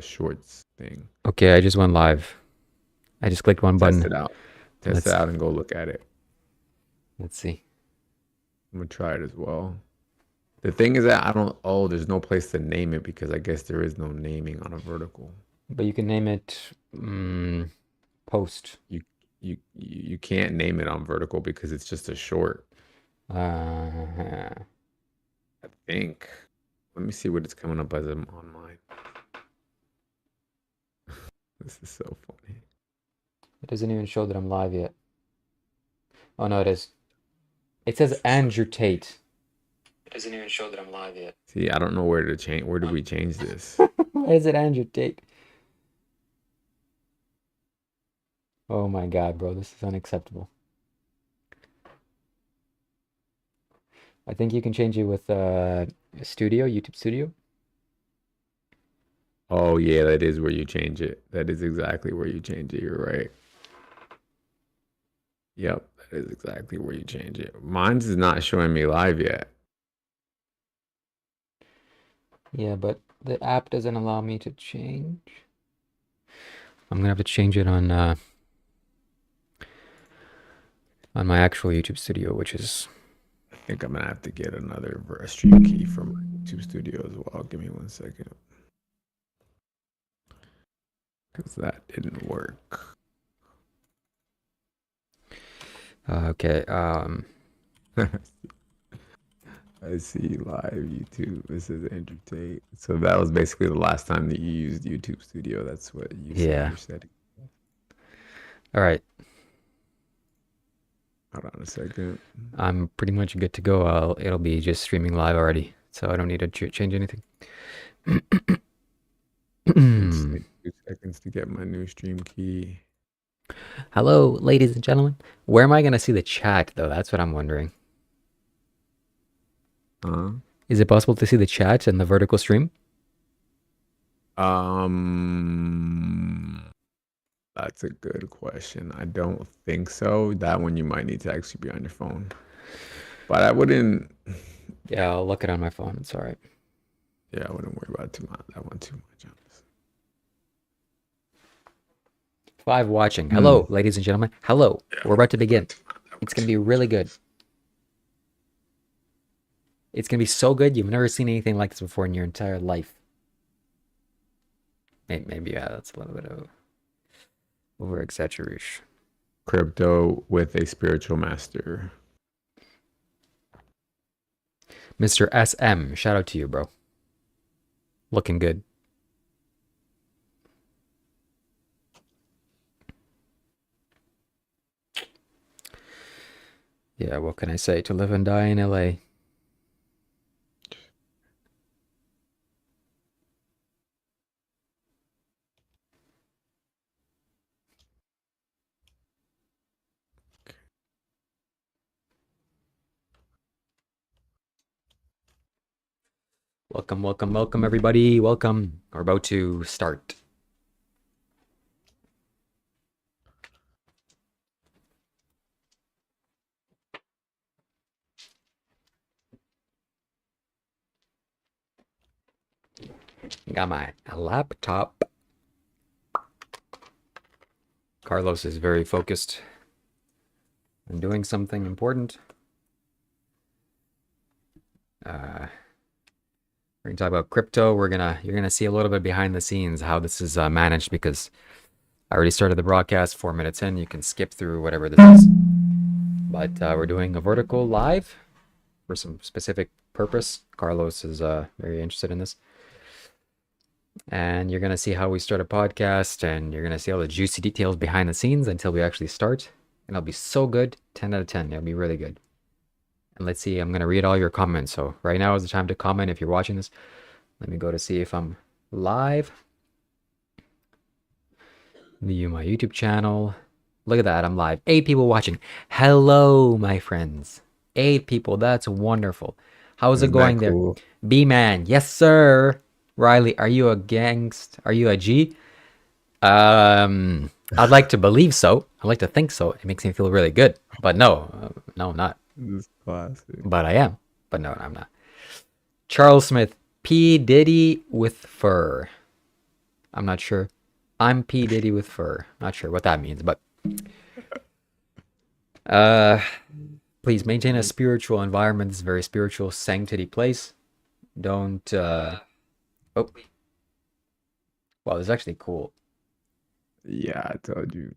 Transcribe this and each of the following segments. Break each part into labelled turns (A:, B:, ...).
A: shorts thing.
B: Okay, I just went live. I just clicked one
A: Test
B: button.
A: it out. Test it out and go look at it.
B: Let's see.
A: I'm gonna try it as well. The thing is that I don't. Oh, there's no place to name it because I guess there is no naming on a vertical.
B: But you can name it post.
A: You can't name it on vertical because it's just a short.
B: Uh,
A: I think. Let me see what it's coming up as on mine. This is so funny.
B: it doesn't even show that I'm live yet. Oh no, it is. It says Andrew Tate. It doesn't even show that I'm live yet.
A: See, I don't know where to change. Where do we change this?
B: Why is it Andrew Tate? Oh my God, bro, this is unacceptable. I think you can change it with Studio, YouTube Studio.
A: Oh yeah, that is where you change it. That is exactly where you change it. You're right. Yep, that is exactly where you change it. Mine's is not showing me live yet.
B: Yeah, but the app doesn't allow me to change. I'm gonna have to change it on my actual YouTube Studio, which is.
A: I think I'm gonna have to get another stream key from my YouTube Studio as well. Give me 1 second, because that didn't work.
B: Okay.
A: I see live YouTube. This is Andrew Tate. So that was basically the last time that you used YouTube Studio. That's what you said you're setting.
B: All right.
A: Hold on a second.
B: I'm pretty much good to go. It'll be just streaming live already, so I don't need to change anything.
A: 2 seconds to get my new stream key.
B: Hello, ladies and gentlemen. Where am I going to see the chat, though? That's what I'm wondering. Is it possible to see the chat in the vertical stream?
A: That's a good question. I don't think so. That one you might need to actually be on your phone. But I wouldn't.
B: Yeah, I'll look it on my phone. It's all right.
A: Yeah, I wouldn't worry about that one too much.
B: 5 watching. Hello, ladies and gentlemen. Hello. We're about to begin. It's going to be really good. It's going to be so good. You've never seen anything like this before in your entire life. Maybe yeah, that's a little bit of over-exaggeration.
A: Crypto with a spiritual master.
B: Mr. SM, shout out to you, bro. Looking good. Yeah, what can I say? To live and die in LA. Welcome, welcome, welcome, everybody. Welcome. We're about to start. Got my laptop. Carlos is very focused on doing something important. We're gonna talk about crypto. You're gonna see a little bit behind the scenes how this is managed, because I already started the broadcast 4 minutes in. You can skip through whatever this is, but we're doing a vertical live for some specific purpose. Carlos is very interested in this, and you're gonna see how we start a podcast, and you're gonna see all the juicy details behind the scenes until we actually start, and it'll be so good. 10 out of 10. It'll be really good. And let's see, I'm going to read all your comments. So right now is the time to comment if you're watching this. Let me go to see if I'm live. View my YouTube channel. Look at that, I'm live. 8 people watching. Hello, my friends. 8 people, that's wonderful. How's it going there? B-Man, yes, sir. Riley, are you a gangst? Are you a G? I'd like to believe so. I'd like to think so. It makes me feel really good. But no, no, I'm not.
A: This is classic.
B: But I am. But no, I'm not. Charles Smith, P. Diddy with fur. I'm not sure. I'm P. Diddy with fur. Not sure what that means, but uh, please maintain a spiritual environment. This is a very spiritual sanctity place. Don't oh, wow, this is actually cool.
A: Yeah, I told you,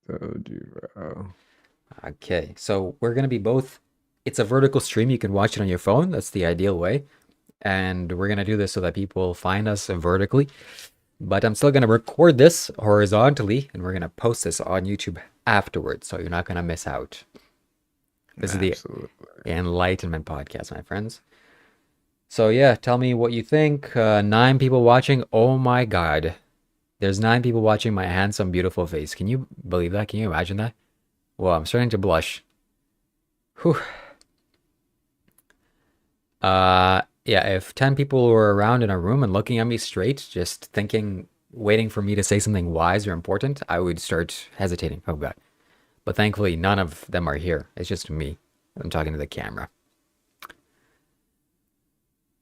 A: bro.
B: Okay, so we're gonna be both. It's a vertical stream. You can watch it on your phone. That's the ideal way. And we're gonna do this so that people find us vertically. But I'm still gonna record this horizontally, and we're gonna post this on YouTube afterwards, so you're not gonna miss out. This is the
A: Absolutely.
B: Enlightenment Podcast, my friends. So yeah, tell me what you think. 9 people watching. Oh my God, there's 9 people watching my handsome, beautiful face. Can you believe that? Can you imagine that? Well, I'm starting to blush. Whew. Yeah, if 10 people were around in a room and looking at me straight, just thinking, waiting for me to say something wise or important, I would start hesitating. Oh God. But thankfully, none of them are here. It's just me. I'm talking to the camera.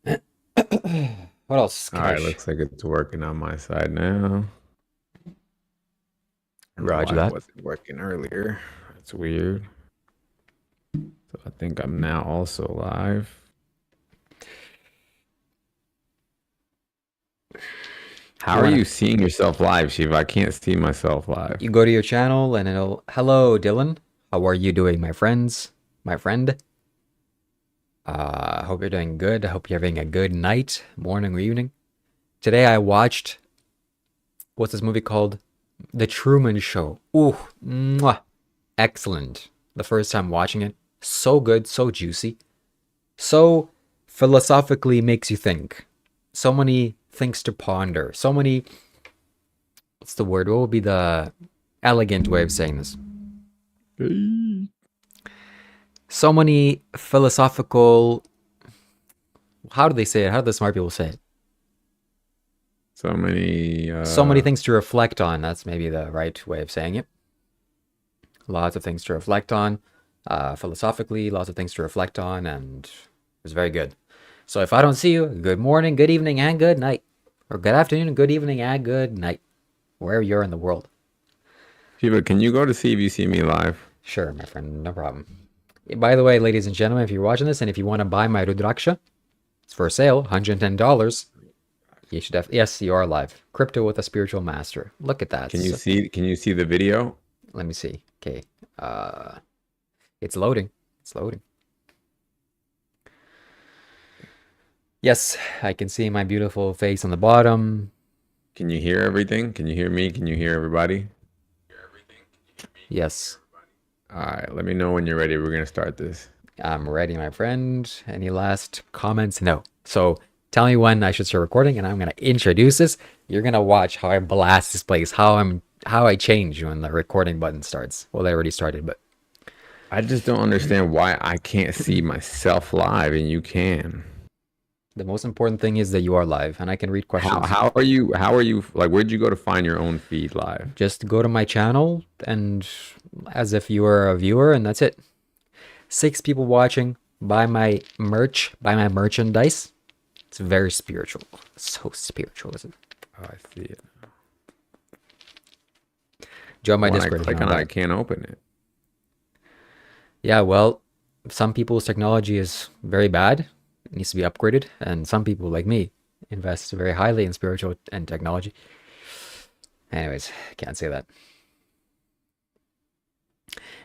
B: What else
A: All
B: can I
A: right, looks like it's working on my side now. I don't know
B: Roger
A: why it
B: that.
A: wasn't working earlier. That's weird. So I think I'm now also live. How are you seeing yourself live, Shiva? I can't see myself live.
B: You go to your channel and it'll, hello, Dylan. How are you doing, my friends? My friend? Hope you're doing good. I hope you're having a good night, morning, or evening. Today I watched, what's this movie called? The Truman Show. Ooh, mwah. Excellent. The first time watching it. So good, so juicy. So philosophically makes you think. So many things to ponder. So many, what's the word? What would be the elegant way of saying this? So many philosophical, how do they say it? How do the smart people say it?
A: So
B: many things to reflect on. That's maybe the right way of saying it. Lots of things to reflect on. Philosophically, lots of things to reflect on, and it was very good. So if I don't see you, good morning, good evening, and good night. Or good afternoon, good evening, and good night. Wherever you're in the world.
A: Shiva, can you go to see if you see me live?
B: Sure, my friend, no problem. By the way, ladies and gentlemen, if you're watching this and if you want to buy my Rudraksha, it's for sale, $110. You should definitely, yes, you are live. Crypto with a spiritual master. Look at that.
A: Can you see the video?
B: Let me see. Okay. It's loading. It's loading. Yes, I can see my beautiful face on the bottom.
A: Can you hear everything? Can you hear me? Can you hear everybody?
B: Yes.
A: All right, let me know when you're ready. We're going to start this.
B: I'm ready, my friend. Any last comments? No. So tell me when I should start recording, and I'm going to introduce this. You're going to watch how I blast this place, how I change when the recording button starts. Well, they already started, but
A: I just don't understand why I can't see myself live and you can.
B: the most important thing is that you are live, and I can read questions.
A: How are you? Like, where'd you go to find your own feed live?
B: Just go to my channel, and as if you were a viewer, and that's it. 6 people watching. Buy my merch. Buy my merchandise. It's very spiritual. So spiritual, isn't it?
A: Oh, I see it.
B: Join my
A: When
B: Discord.
A: I click on it, I can't open it.
B: Yeah, well, some people's technology is very bad. It needs to be upgraded. And some people, like me, invest very highly in spiritual and technology. Anyways, can't say that.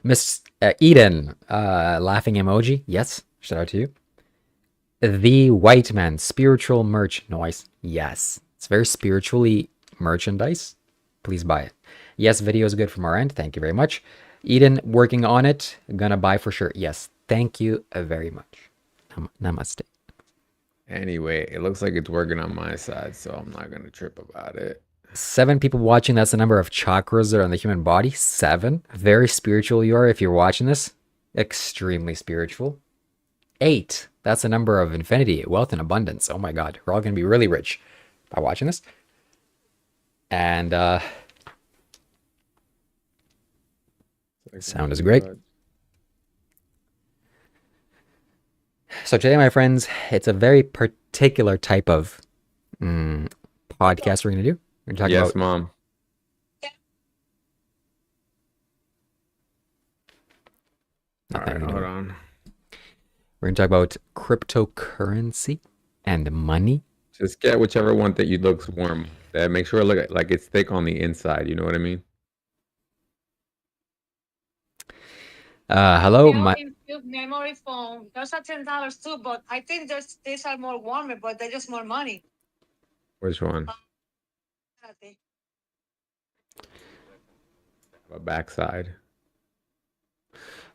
B: Miss Eden, laughing emoji. Yes, shout out to you. The White Man, spiritual merch. Noise. Yes, it's very spiritually merchandise. Please buy it. Yes, video is good from our end. Thank you very much. Eden, working on it. Gonna buy for sure. Yes, thank you very much. Namaste.
A: Anyway, it looks like it's working on my side, so I'm not gonna trip about it.
B: 7 people watching. That's the number of chakras that are in the human body. 7. Very spiritual you are if you're watching this. Extremely spiritual. 8. That's the number of infinity, wealth, and abundance. Oh my God. We're all going to be really rich by watching this. And sound is great. So today, my friends, it's a very particular type of podcast we're going to do. We're talking
A: Yes,
B: about
A: Mom. All
B: nothing.
A: right, hold on.
B: We're gonna talk about cryptocurrency and money.
A: Just get whichever one that you looks warm. That make sure it look like it's thick on the inside. You know what I mean?
B: Hello,
C: Memory foam. Those are $10 too, but I think these are more warmer, but they're just more money.
A: Which one? A backside.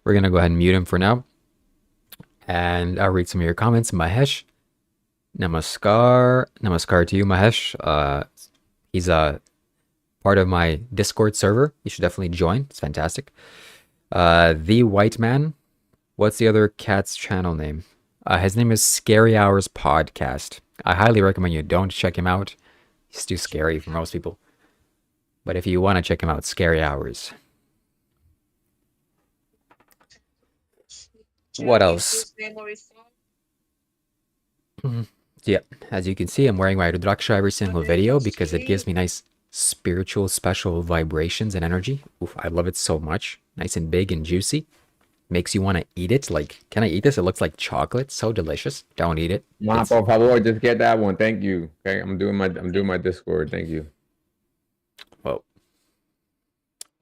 B: We're gonna go ahead and mute him for now, and I'll read some of your comments. Mahesh, namaskar to you, Mahesh. He's a part of my Discord server. You should definitely join. It's fantastic. The White Man. What's the other cat's channel name? His name is Scary Hours Podcast. I highly recommend you don't check him out. He's too scary for most people. But if you want to check him out, Scary Hours. What else? Yeah, as you can see, I'm wearing my Rudraksha every single video because it gives me nice spiritual special vibrations and energy. Oof, I love it so much. Nice and big and juicy. Makes you want to eat it. Like, can I eat this? It looks like chocolate. So delicious. Don't eat it.
A: Ma, por favor, just get that one. Thank you. Okay, I'm doing my Discord. Thank you.
B: Whoa.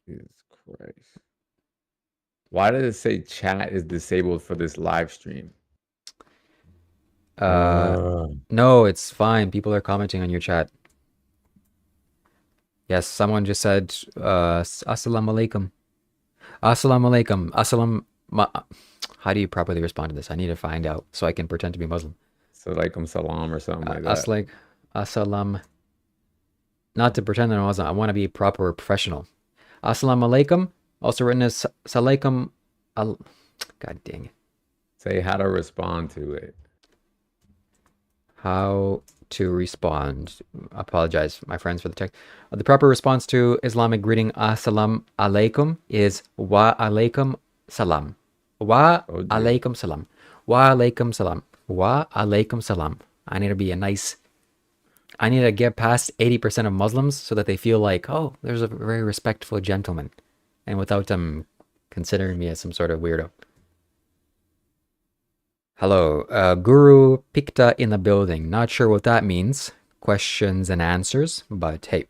A: Jesus Christ. Why does it say chat is disabled for this live stream?
B: No, it's fine. People are commenting on your chat. Yes, someone just said, Assalamu alaikum. Assalamu alaikum. How do you properly respond to this? I need to find out so I can pretend to be Muslim.
A: So like salam or something like that.
B: Assalam. Not to pretend that I'm Muslim. I want to be proper professional. Assalamu alaikum. Also written as salaikum. God dang it.
A: Say how to respond to it.
B: How to respond. Apologize, my friends, for the text. The proper response to Islamic greeting Assalam alaikum is Wa alaikum salam. Wa alaikum salam. Wa alaikum salam. Wa alaikum salam. I need to get past 80% of Muslims so that they feel like, oh, there's a very respectful gentleman. And without them considering me as some sort of weirdo. Hello, Guru Pikta in the building. Not sure what that means. Questions and answers, but hey,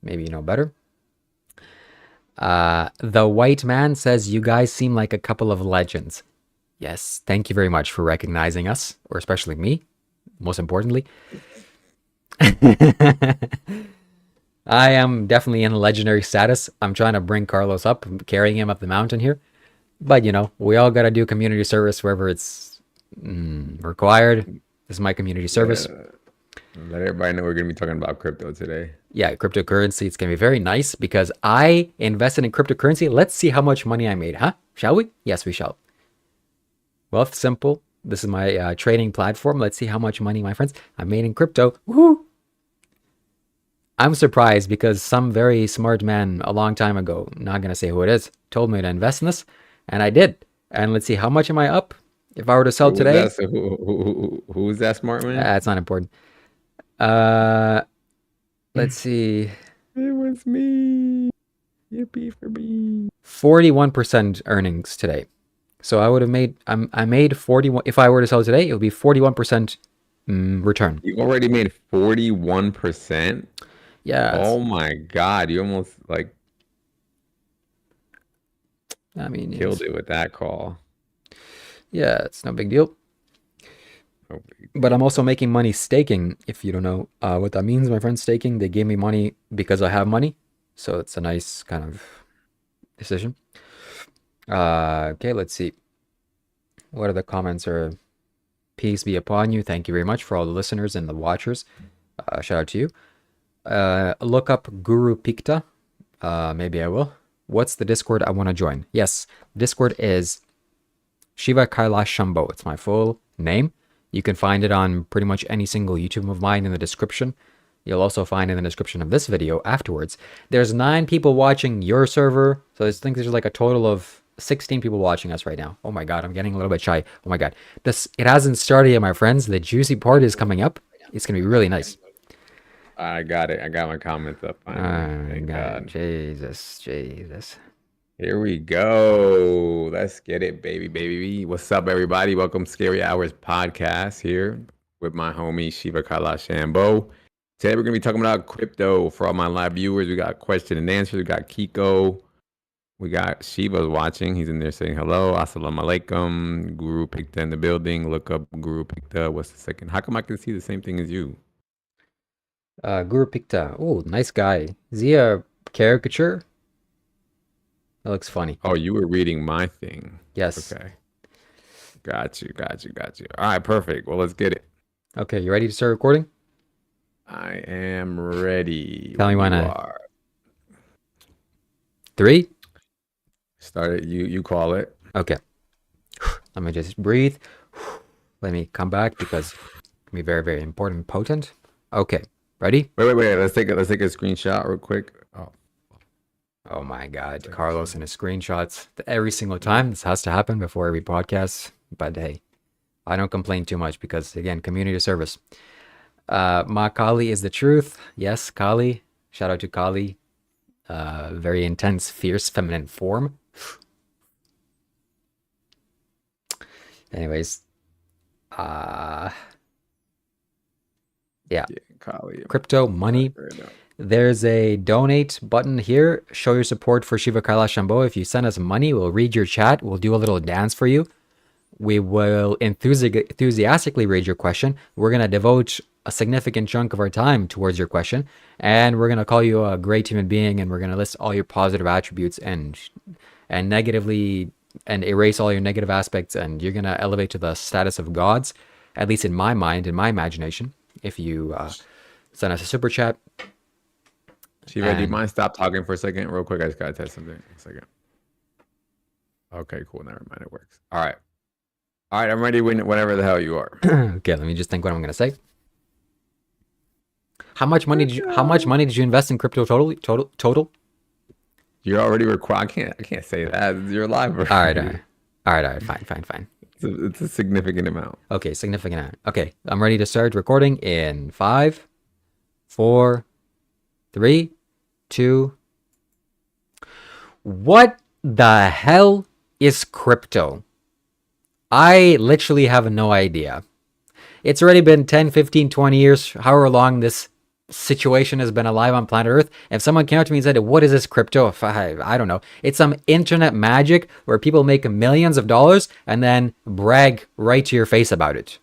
B: maybe you know better. The White Man says, you guys seem like a couple of legends. Yes, thank you very much for recognizing us, or especially me, most importantly. I am definitely in a legendary status. I'm trying to bring Carlos up, I'm carrying him up the mountain here. But, you know, we all got to do community service wherever it's required. This is my community service.
A: Let everybody know we're going to be talking about crypto today.
B: Yeah, cryptocurrency. It's going to be very nice because I invested in cryptocurrency. Let's see how much money I made, huh? Shall we? Yes, we shall. Wealth Simple. This is my trading platform. Let's see how much money, my friends, I made in crypto. Woohoo! I'm surprised because some very smart man a long time ago, not going to say who it is, told me to invest in this, and I did. And let's see, how much am I up? If I were to sell today...
A: Who's that smart man?
B: That's not important. Let's see.
A: It was me. Yippee for me.
B: 41% earnings today. So I would have made, I made 41, if I were to sell today, it would be 41% return.
A: You already made 41%?
B: Yeah.
A: Oh my God. You almost like killed it with that call.
B: Yeah, it's no big deal. But I'm also making money staking. If you don't know what that means, my friend, staking, they gave me money because I have money. So it's a nice kind of decision. Okay, let's see. What are the comments? Peace be upon you. Thank you very much for all the listeners and the watchers. Shout out to you. Look up Guru Pikta. Maybe I will. What's the Discord I want to join? Yes, Discord is Shiva Kailash Shambho. It's my full name. You can find it on pretty much any single YouTube of mine in the description. You'll also find in the description of this video afterwards. There's 9 people watching your server. So I think there's like a total of 16 people watching us right now. Oh my God, I'm getting a little bit shy. Oh my God. It hasn't started yet, my friends. The juicy part is coming up. It's going to be really nice.
A: I got it. I got my comments up finally. Thank God.
B: Jesus.
A: Here we go. Let's get it, baby. What's up, everybody? Welcome to Scary Hours podcast here with my homie Shiva Kailash Shambho. Today we're going to be talking about crypto. For all my live viewers, we got question and answers. We got Kiko. We got Shiva's watching. He's in there saying hello. Assalamu alaikum. Guru Pikta in the building. Look up Guru Pikta. What's the second? How come I can see the same thing as you?
B: Guru Pikta. Oh, nice guy. Is he a caricature? That looks funny.
A: Oh, you were reading my thing.
B: Yes.
A: Okay. Got you. All right, perfect. Well, let's get it.
B: Okay, you ready to start recording?
A: I am ready.
B: Tell me when
A: you
B: I...
A: are.
B: 3?
A: Start it. You call it.
B: Okay. Let me just breathe. Let me come back because it can be very, very important and potent. Okay. Ready?
A: Wait. Let's take a screenshot real quick.
B: Oh my God, Carlos and his screenshots. Every single time this has to happen before every podcast. But hey, I don't complain too much because again, community service. Ma Kali is the truth. Yes, Kali. Shout out to Kali. Very intense, fierce, feminine form. Anyways, yeah,
A: Kali.
B: Crypto money. There's a donate button here. Show your support for Shiva Kailash Shambho. If you send us money, we'll read your chat. We'll do a little dance for you. We will enthusiastically read your question. We're going to devote a significant chunk of our time towards your question. And we're going to call you a great human being. And we're going to list all your positive attributes and negatively and erase all your negative aspects. And you're going to elevate to the status of gods, at least in my mind, in my imagination, if you send us a super chat.
A: Shiva, do you mind stop talking for a second real quick? I just got to test something. A second. Okay, cool. Never mind. It works. All right, I'm ready whenever the hell you are.
B: Okay, let me just think what I'm going to say. How much money did you invest in crypto total?
A: You're already required. I can't say that. You're live.
B: All right. Fine.
A: It's a significant amount.
B: Okay, significant amount. Okay, I'm ready to start recording in 5, 4, 3, 2. What the hell is crypto? I literally have no idea. It's already been 10, 15, 20 years, however long this situation has been alive on planet Earth. If someone came up to me and said, what is this crypto? I don't know. It's some internet magic where people make millions of dollars and then brag right to your face about it.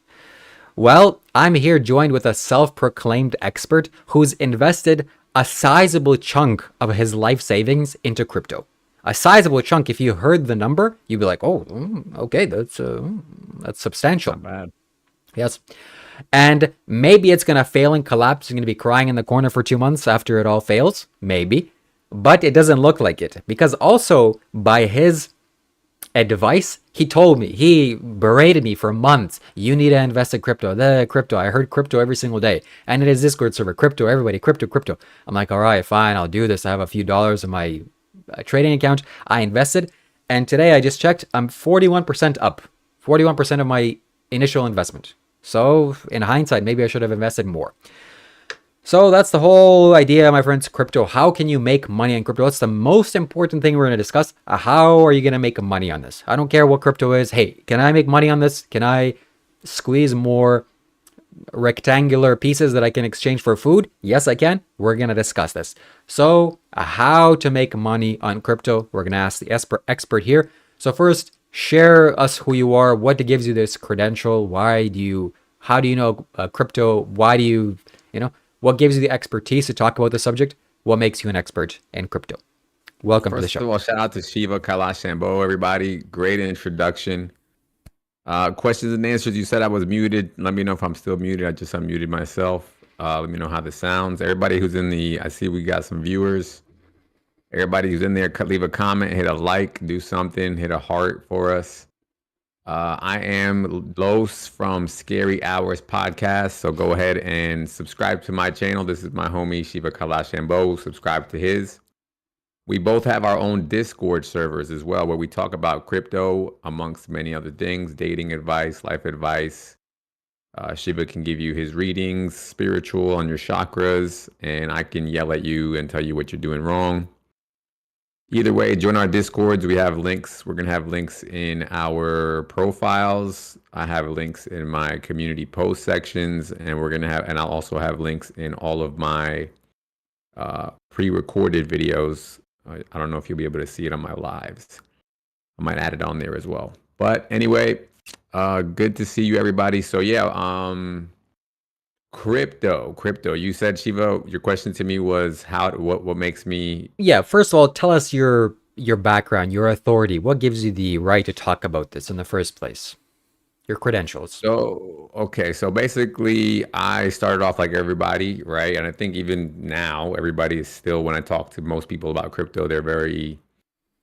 B: Well, I'm here joined with a self-proclaimed expert who's invested a sizable chunk of his life savings into crypto. A sizable chunk. If you heard the number, you'd be like, oh, okay, that's substantial.
A: Not bad.
B: Yes. And maybe it's going to fail and collapse. He's going to be crying in the corner for 2 months after it all fails. Maybe. But it doesn't look like it. Because also, by his advice, he berated me for months. You need to invest in crypto. I heard crypto every single day. And in his Discord server, crypto, everybody, crypto. I'm like, all right, fine, I'll do this. I have a few dollars in my trading account. I invested. And today I just checked. I'm 41% up. 41% of my initial investment. So in hindsight, maybe I should have invested more. So that's the whole idea, my friends. Crypto. How can you make money on crypto? That's the most important thing we're going to discuss. How are you going to make money on this? I don't care what crypto is. Hey, can I make money on this? Can I squeeze more rectangular pieces that I can exchange for food? Yes, I can. We're going to discuss this. So how to make money on crypto? We're going to ask the expert here. So first, share us who you are. What gives you this credential? How do you know crypto? Why do you what gives you the expertise to talk about the subject? What makes you an expert in crypto? Welcome to the show.
A: First of all, shout out to Shiva Kailash Shambho, everybody. Great introduction. Questions and answers. You said I was muted. Let me know if I'm still muted. I just unmuted myself. Let me know how this sounds. Everybody who's I see we got some viewers. Everybody who's in there, leave a comment, hit a like, do something, hit a heart for us. I am Los from Scary Hours Podcast, so go ahead and subscribe to my channel. This is my homie Shiva Kailash Shambho. Subscribe to his. We both have our own Discord servers as well, where we talk about crypto, amongst many other things, dating advice, life advice, Shiva can give you his readings, spiritual on your chakras, and I can yell at you and tell you what you're doing wrong. Either way, join our Discords. We have links. We're going to have links in our profiles. I have links in my community post sections, and I'll also have links in all of my pre-recorded videos. I don't know if you'll be able to see it on my lives. I might add it on there as well. But anyway, good to see you, everybody. So yeah, crypto. You said, Shiva, your question to me was what makes me.
B: Yeah, first of all, tell us your background, your authority. What gives you the right to talk about this in the first place? Your credentials.
A: So basically I started off like everybody, right? And I think even now everybody is still, when I talk to most people about crypto, they're very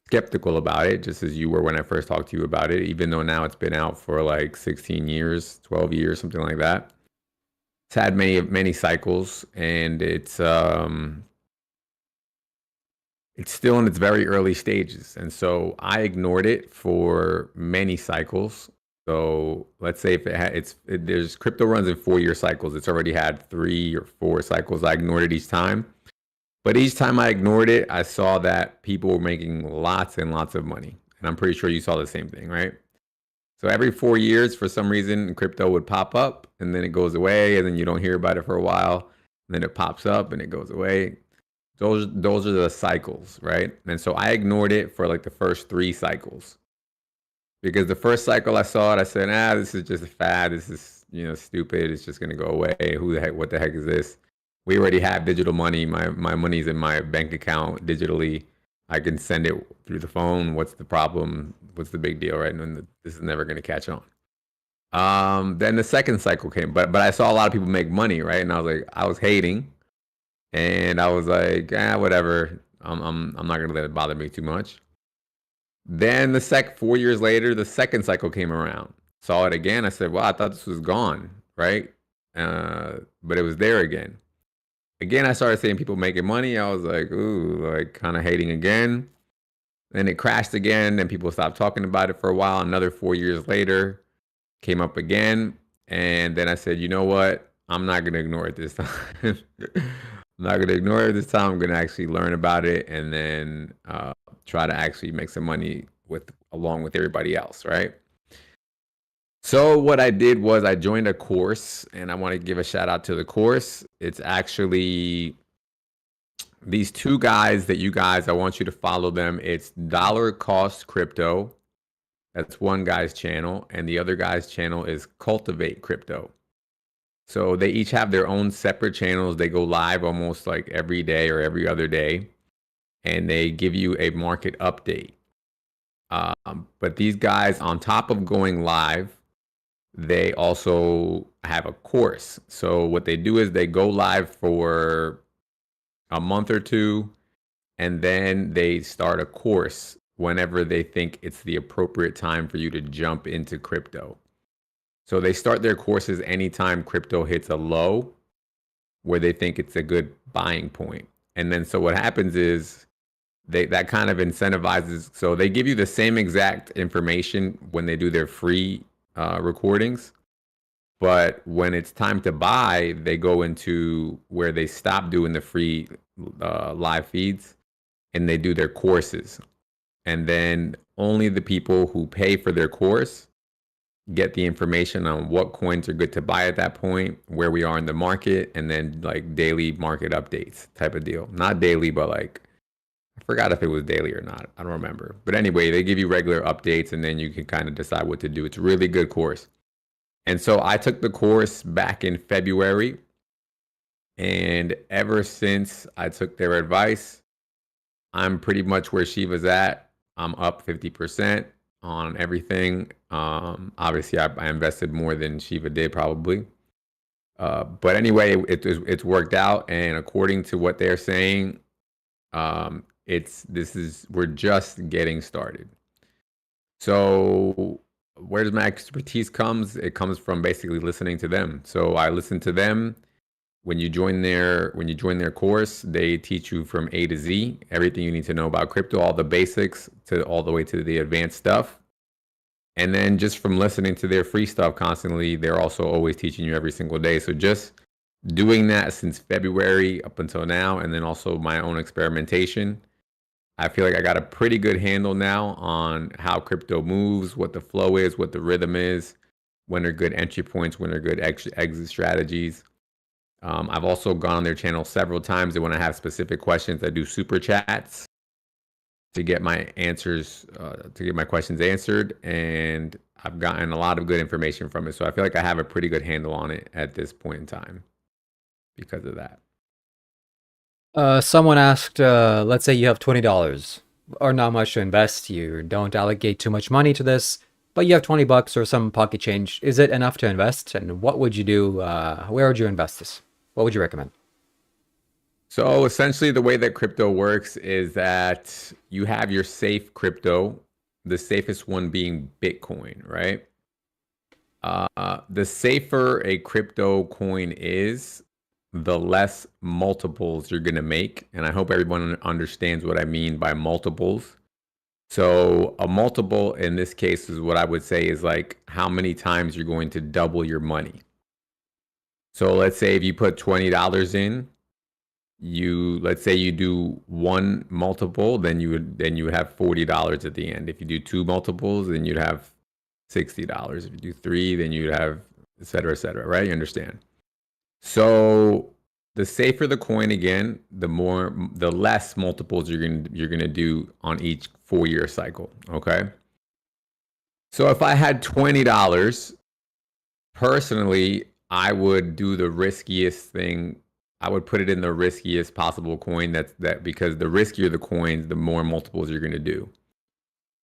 A: skeptical about it, just as you were when I first talked to you about it, even though now it's been out for like 16 years, 12 years, something like that. It's had many cycles, and it's still in its very early stages. And so I ignored it for many cycles. So let's say if there's crypto runs in 4-year cycles. It's already had 3 or 4 cycles. I ignored it each time. But each time I ignored it, I saw that people were making lots and lots of money. And I'm pretty sure you saw the same thing, right? So every 4 years, for some reason, crypto would pop up, and then it goes away, and then you don't hear about it for a while. And then it pops up and it goes away. Those are the cycles, right? And so I ignored it for like the first 3 cycles. Because the first cycle I saw it, I said, this is just a fad. This is, stupid. It's just going to go away. What the heck is this? We already have digital money. My money's in my bank account digitally. I can send it through the phone. What's the problem? What's the big deal, right? And this is never going to catch on. Then the second cycle came, but I saw a lot of people make money, right? And I was hating, and I was like, whatever. I'm not going to let it bother me too much. Then 4 years later, the second cycle came around. Saw it again. I said, wow, I thought this was gone, right? But it was there again. Again, I started seeing people making money. I was like, ooh, like kind of hating again. Then it crashed again, and people stopped talking about it for a while. Another 4 years later, came up again. And then I said, you know what? I'm not going to ignore it this time. I'm not going to ignore it this time. I'm going to actually learn about it, and then try to actually make some money along with everybody else, right? So what I did was I joined a course, and I want to give a shout out to the course. It's actually these 2 guys I want you to follow them. It's Dollar Cost Crypto. That's one guy's channel, and the other guy's channel is Cultivate Crypto. So they each have their own separate channels. They go live almost like every day or every other day, and they give you a market update. But these guys, on top of going live, they also have a course. So what they do is they go live for a month or 2, and then they start a course whenever they think it's the appropriate time for you to jump into crypto. So they start their courses anytime crypto hits a low where they think it's a good buying point. And then so what happens is that kind of incentivizes. So they give you the same exact information when they do their free recordings. But when it's time to buy, they go into where they stop doing the free live feeds, and they do their courses. And then only the people who pay for their course get the information on what coins are good to buy at that point, where we are in the market, and then like daily market updates type of deal. Not daily, but like, I forgot if it was daily or not. I don't remember. But anyway, they give you regular updates, and then you can kind of decide what to do. It's a really good course. And so I took the course back in February, and ever since I took their advice, I'm pretty much where Shiva's at. I'm up 50% on everything. Obviously, I invested more than Shiva did probably. But anyway, it's worked out, and according to what they're saying, we're just getting started. So where does my expertise comes? It comes from basically listening to them. So I listen to them. When you join their course, they teach you from A to Z, everything you need to know about crypto, all the basics to all the way to the advanced stuff. And then just from listening to their free stuff constantly, they're also always teaching you every single day. So just doing that since February up until now, and then also my own experimentation, I feel like I got a pretty good handle now on how crypto moves, what the flow is, what the rhythm is, when are good entry points, when are good exit strategies. I've also gone on their channel several times, and when I have specific questions, I do super chats to get my answers, to get my questions answered, and I've gotten a lot of good information from it. So I feel like I have a pretty good handle on it at this point in time because of that.
B: Someone asked, let's say you have $20 or not much to invest. You don't allocate too much money to this, but you have $20 or some pocket change. Is it enough to invest? And what would you do? Where would you invest this? What would you recommend?
A: So essentially, the way that crypto works is that you have your safe crypto, the safest one being Bitcoin, right? The safer a crypto coin is, the less multiples you're going to make. And I hope everyone understands what I mean by multiples. So a multiple in this case is what I would say is like how many times you're going to double your money. So let's say if you put $20 in, let's say you do one multiple, then you would have $40 at the end. If you do two multiples, then you'd have $60. If you do three, then you'd have et cetera, right? You understand? So the safer the coin, again, the less multiples you're gonna do on each 4-year cycle. Okay. So if I had $20, personally, I would do the riskiest thing. I would put it in the riskiest possible coin. Because the riskier the coins, the more multiples you're gonna do.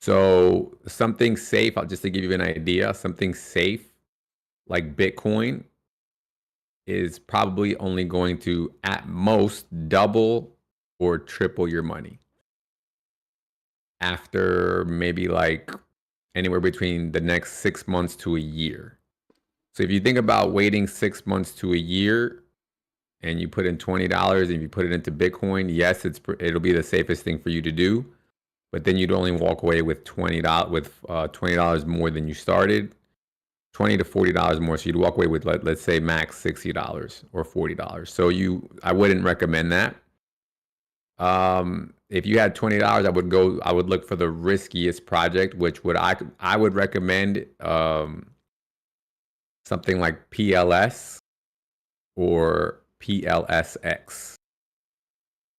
A: So something safe, just to give you an idea, something safe like Bitcoin is probably only going to, at most, double or triple your money after maybe like anywhere between the next 6 months to a year. So if you think about waiting 6 months to a year and you put in $20 and you put it into Bitcoin, yes, it'll be the safest thing for you to do, but then you'd only walk away with $20 more than you started. $20 to $40 more. So you'd walk away with, let's say, max $60 or $40. So I wouldn't recommend that. If you had $20, I would look for the riskiest project, which I would recommend something like PLS or PLSX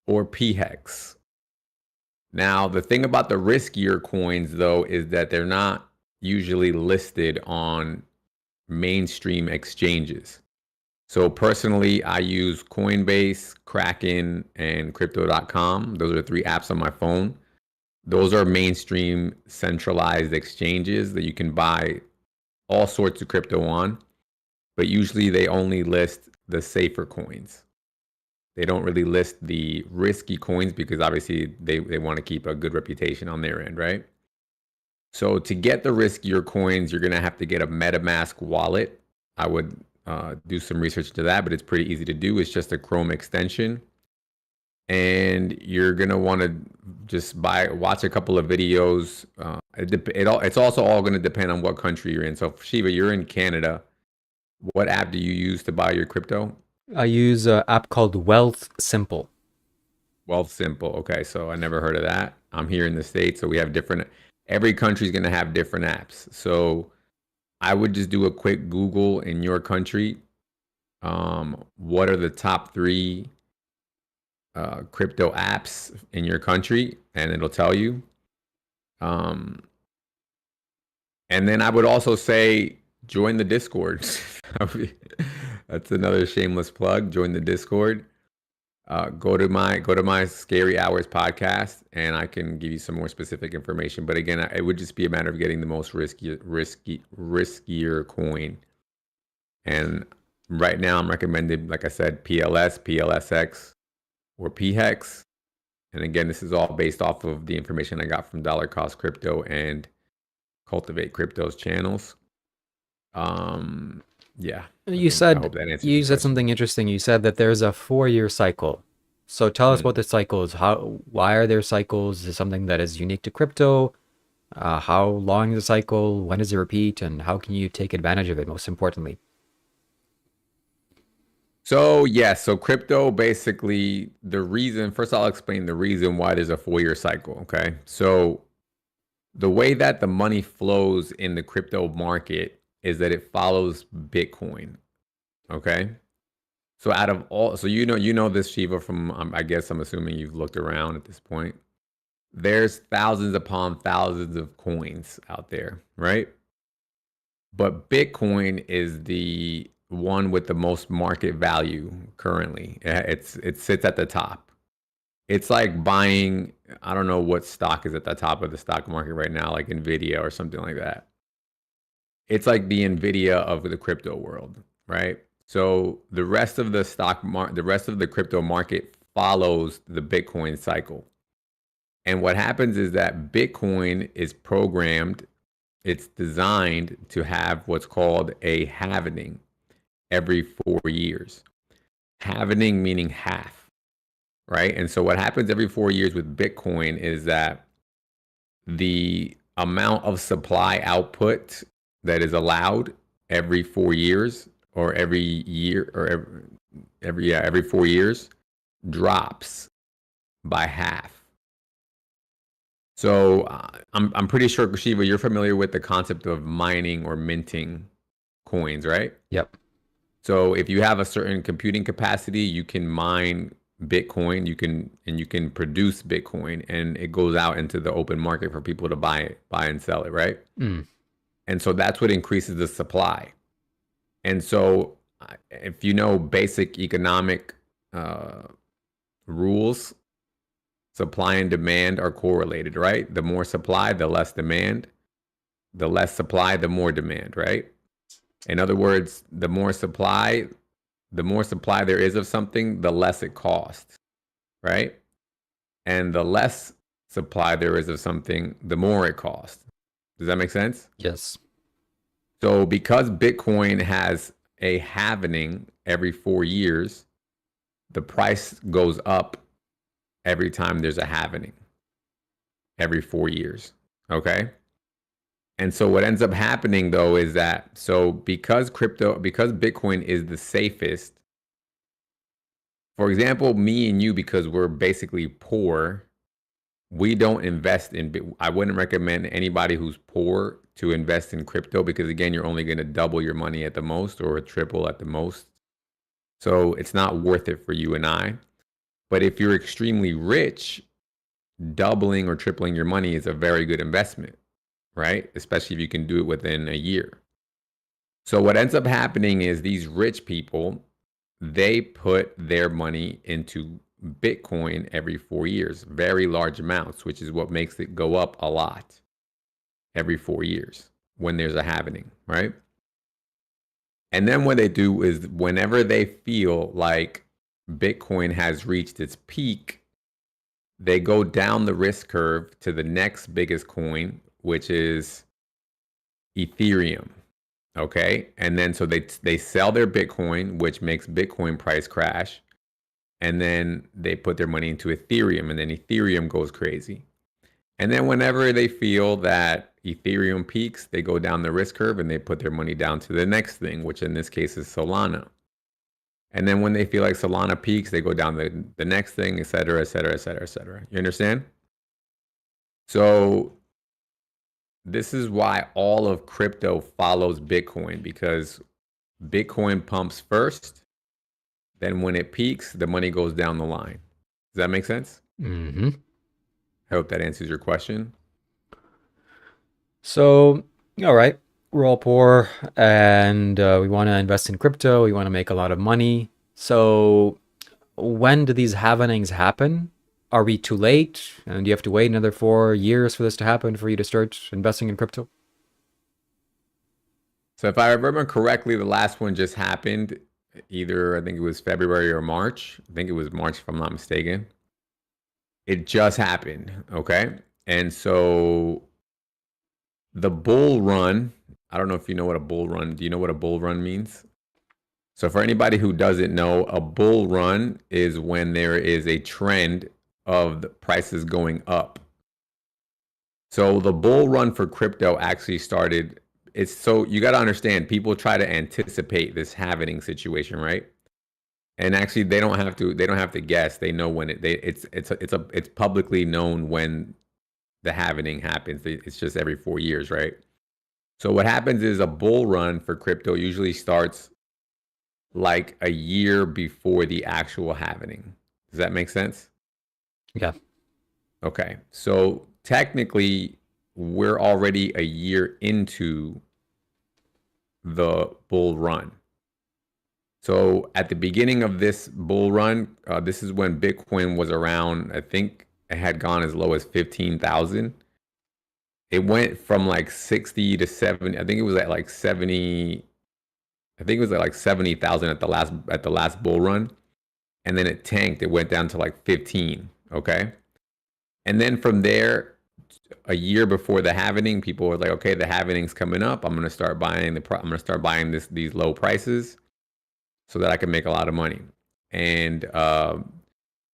A: or PHEX. Now, the thing about the riskier coins, though, is that they're not usually listed on mainstream exchanges. So personally, I use Coinbase, Kraken, and Crypto.com. Those are the 3 apps on my phone. Those are mainstream centralized exchanges that you can buy all sorts of crypto on, but usually they only list the safer coins. They don't really list the risky coins because obviously they want to keep a good reputation on their end, right? So to get the riskier coins, you're going to have to get a MetaMask wallet. I would do some research into that, but it's pretty easy to do. It's just a Chrome extension. And you're going to want to just watch a couple of videos. It's also all going to depend on what country you're in. So Shiva, you're in Canada. What app do you use to buy your crypto?
B: I use an app called Wealth Simple.
A: Wealth Simple. Okay, so I never heard of that. I'm here in the States, so we have every country is going to have different apps. So I would just do a quick Google in your country. What are the top 3 crypto apps in your country? And it'll tell you. And then I would also say join the Discord. That's another shameless plug. Join the Discord. Go to my Scary Hours podcast, and I can give you some more specific information. But again, it would just be a matter of getting the most riskier coin. And right now, I'm recommending, like I said, PLS, PLSX, or PHEX. And again, this is all based off of the information I got from Dollar Cost Crypto and Cultivate Crypto's channels. Yeah.
B: You said something interesting. You said that there's a 4-year cycle. So tell us what the cycle is. Why are there cycles? Is it something that is unique to crypto? How long is the cycle? When does it repeat? And how can you take advantage of it, most importantly?
A: So yes, so crypto basically the reason, first I'll explain the reason why there's a 4-year cycle, okay? So the way that the money flows in the crypto market is that it follows Bitcoin, okay? So out of all, so you know this Shiva from I guess I'm assuming you've looked around at this point. There's thousands upon thousands of coins out there, right? But Bitcoin is the one with the most market value currently. It sits at the top. It's like buying, I don't know what stock is at the top of the stock market right now, like Nvidia or something like that. It's like the Nvidia of the crypto world, right? So the rest of the rest of the crypto market follows the Bitcoin cycle. And what happens is that Bitcoin is programmed, it's designed to have what's called a halvening every 4 years. Halvening meaning half, right? And so what happens every 4 years with Bitcoin is that the amount of supply output that is allowed every 4 years or every year or every 4 years drops by half. So I'm pretty sure, Shiva, you're familiar with the concept of mining or minting coins, right?
B: Yep.
A: So if you have a certain computing capacity, you can mine Bitcoin, you can produce Bitcoin, and it goes out into the open market for people to buy and sell it, right?
B: Mm.
A: And so that's what increases the supply. And so if you know basic economic rules, supply and demand are correlated, right? The more supply, the less demand. The less supply, the more demand, right? In other words, the more supply there is of something, the less it costs, right? And the less supply there is of something, the more it costs. Does that make sense?
B: Yes.
A: So because Bitcoin has a halvening every 4 years, the price goes up every time there's a halvening every 4 years. Okay. And so what ends up happening though is that, so because Bitcoin is the safest, for example, me and you, because we're basically poor, we don't invest in, I wouldn't recommend anybody who's poor to invest in crypto because again, you're only going to double your money at the most or triple at the most. So it's not worth it for you and I. But if you're extremely rich, doubling or tripling your money is a very good investment, right? Especially if you can do it within a year. So what ends up happening is these rich people, they put their money into Bitcoin every 4 years, very large amounts, which is what makes it go up a lot every 4 years when there's a halvening, right? And then what they do is whenever they feel like Bitcoin has reached its peak, they go down the risk curve to the next biggest coin, which is Ethereum. Okay. And then so they sell their Bitcoin, which makes Bitcoin price crash. And then they put their money into Ethereum, and then Ethereum goes crazy. And then whenever they feel that Ethereum peaks, they go down the risk curve and they put their money down to the next thing, which in this case is Solana. And then when they feel like Solana peaks, they go down the next thing, et cetera, et cetera, et cetera, et cetera. You understand? So this is why all of crypto follows Bitcoin, because Bitcoin pumps first. Then when it peaks, the money goes down the line. Does that make sense?
B: Mm-hmm.
A: I hope that answers your question.
B: So, all right, we're all poor and we want to invest in crypto. We want to make a lot of money. So, when do these halvenings happen? Are we too late? And do you have to wait another 4 years for this to happen for you to start investing in crypto?
A: So if I remember correctly, the last one just happened either, I think it was February or March. I think it was March, if I'm not mistaken. It just happened. Okay. And so the bull run, I don't know if you know what a bull run, do you know what a bull run means? So for anybody who doesn't know, a bull run is when there is a trend of the prices going up. So the bull run for crypto actually started. It's so you got to understand. People try to anticipate this halvening situation, right? And actually, they don't have to. They don't have to guess. They know when it's publicly known when the halvening happens. It's just every 4 years, right? So what happens is a bull run for crypto usually starts like a year before the actual halvening. Does that make sense?
B: Yeah.
A: Okay. So technically, we're already a year into the bull run. So at the beginning of this bull run, this is when Bitcoin was around, I think it had gone as low as 15,000. It went from like 60 to 70. I think it was at like 70. I think it was at like 70,000 at the last bull run. And then it tanked. It went down to like 15. Okay. And then from there, a year before the halvening, people were like, okay, the halvening's coming up. I'm gonna start buying these low prices so that I can make a lot of money. And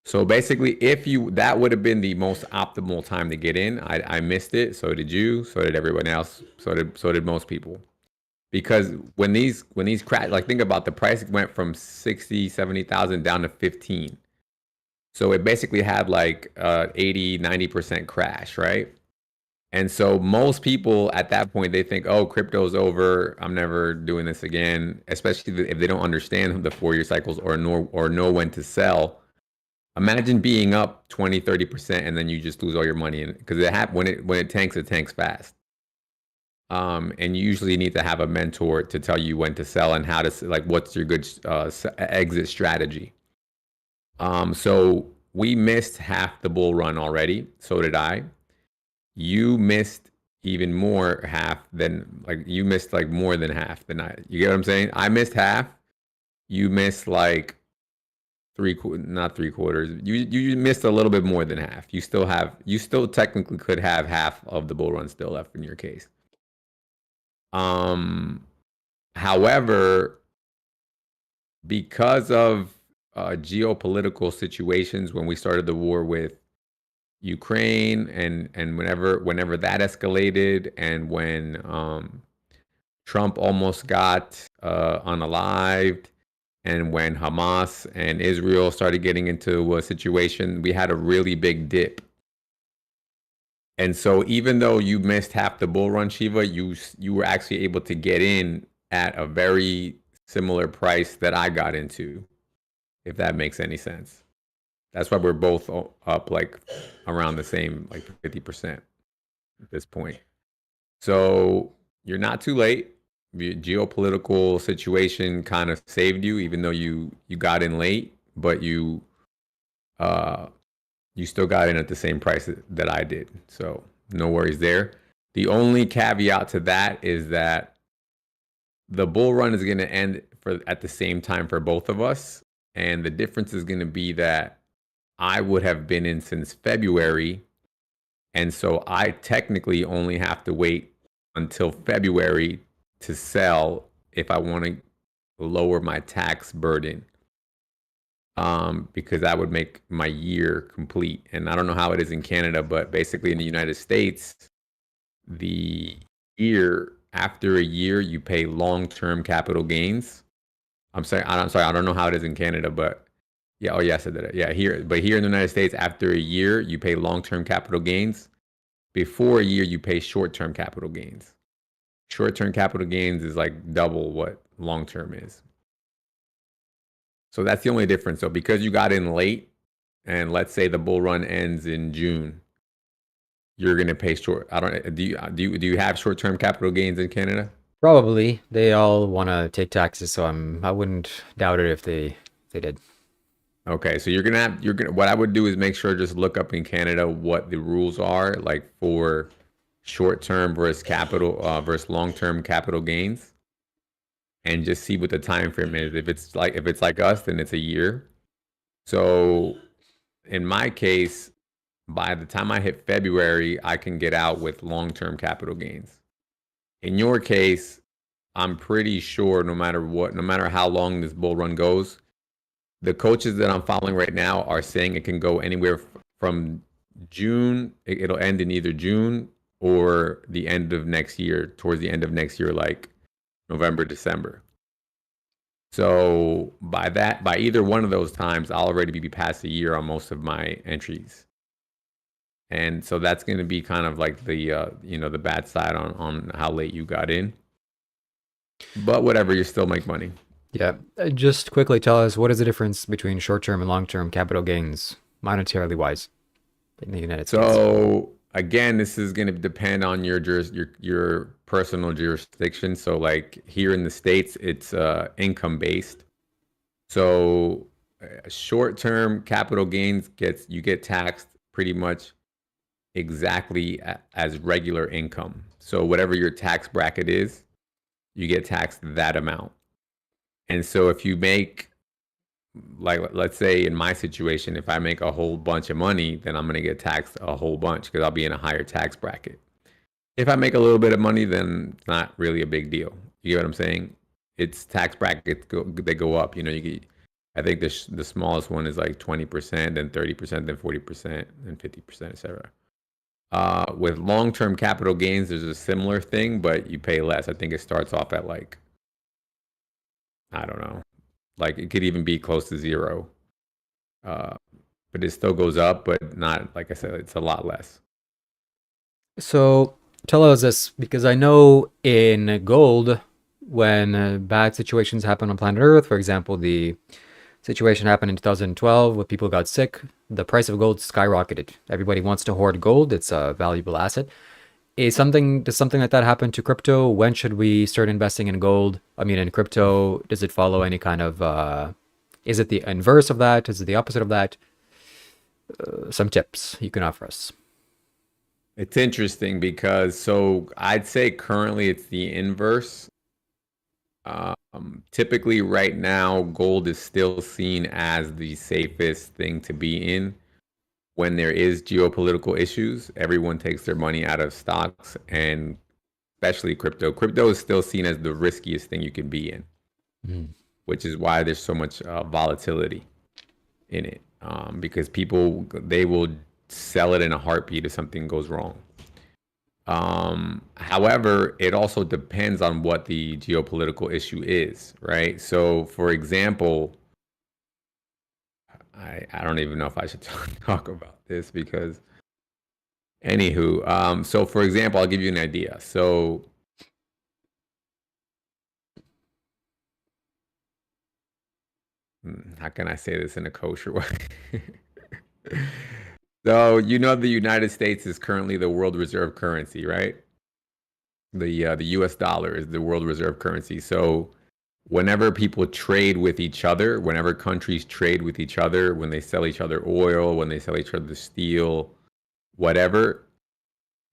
A: so basically, that would have been the most optimal time to get in. I missed it. So did you. So did everyone else. So did most people. Because when these crash, like think about the price went from 60, 70,000 down to 15. So it basically had like 80, 90% crash, right? And so most people at that point, they think, oh, crypto's over. I'm never doing this again, especially if they don't understand the 4-year cycles or know when to sell. Imagine being up 20, 30% and then you just lose all your money. Because when it tanks fast. And you usually need to have a mentor to tell you when to sell and how to, like, what's your good exit strategy. So we missed half the bull run already. So did I. You missed even more you missed like more than half than I. You get what I'm saying? I missed half. You missed like not three quarters. You missed a little bit more than half. You still technically could have half of the bull run still left in your case. However, because of geopolitical situations, when we started the war with Ukraine and whenever that escalated, and when Trump almost got unalived, and when Hamas and Israel started getting into a situation, we had a really big dip. And so even though you missed half the bull run, Shiva, you were actually able to get in at a very similar price that I got into, if that makes any sense. That's why we're both up like around the same, like 50% at this point. So you're not too late. The geopolitical situation kind of saved you, even though you got in late, but you still got in at the same price that I did. So no worries there. The only caveat to that is that the bull run is going to end at the same time for both of us. And the difference is going to be that I would have been in since February. And so I technically only have to wait until February to sell if I want to lower my tax burden. Because that would make my year complete. And I don't know how it is in Canada, but basically in the United States, after a year, you pay long-term capital gains. I'm sorry, I don't know how it is in Canada, but yeah, oh yes, I did it. Yeah, here in the United States, after a year, you pay long-term capital gains. Before a year, you pay short-term capital gains. Short-term capital gains is like double what long-term is. So that's the only difference. So because you got in late, and let's say the bull run ends in June, you're going to pay short. Do you have short-term capital gains in Canada?
B: Probably. They all want to take taxes, so I wouldn't doubt it if they did.
A: Okay, so what I would do is make sure, just look up in Canada what the rules are, like for short-term versus long-term capital gains, and just see what the time frame is. If it's like us, then it's a year. So in my case, by the time I hit February, I can get out with long-term capital gains. In your case, I'm pretty sure no matter how long this bull run goes, the coaches that I'm following right now are saying it can go anywhere from June. It'll end in either June or the end of next year, towards the end of next year, like November, December. So by either one of those times, I'll already be past a year on most of my entries. And so that's going to be kind of like the the bad side on how late you got in. But whatever, you still make money.
B: Yeah. Just quickly tell us, what is the difference between short-term and long-term capital gains, monetarily wise, in the United States?
A: So again, this is going to depend on your personal jurisdiction. So like here in the States, it's income based. So short-term capital gains you get taxed pretty much exactly as regular income. So whatever your tax bracket is, you get taxed that amount. And so if you make, like, let's say in my situation, if I make a whole bunch of money, then I'm going to get taxed a whole bunch because I'll be in a higher tax bracket. If I make a little bit of money, then it's not really a big deal. You get what I'm saying? It's tax brackets they go up. I think the smallest one is like 20%, then 30%, then 40%, then 50%, etc. With long-term capital gains, there's a similar thing, but you pay less. I think it starts off at like, I don't know, like it could even be close to zero. But it still goes up, but not, like I said, it's a lot less.
B: So tell us this, because I know in gold, when bad situations happen on planet Earth, for example, the situation happened in 2012 when people got sick, the price of gold skyrocketed. Everybody wants to hoard gold. It's a valuable asset. Does something like that happen to crypto? When should we start investing in gold? I mean, in crypto, does it follow any kind of, is it the inverse of that? Is it the opposite of that? Some tips you can offer us.
A: It's interesting because, so I'd say currently it's the inverse. Typically right now, gold is still seen as the safest thing to be in. When there is geopolitical issues, everyone takes their money out of stocks, and especially crypto. Crypto is still seen as the riskiest thing you can be in, which is why there's so much volatility in it. Because people, they will sell it in a heartbeat if something goes wrong. However, it also depends on what the geopolitical issue is, right? So, for example, I don't even know if I should talk about this because, anywho, so for example, I'll give you an idea. So, how can I say this in a kosher way? So, the United States is currently the world reserve currency, right? The US dollar is the world reserve currency. So, whenever people trade with each other, whenever countries trade with each other, when they sell each other oil, when they sell each other steel, whatever,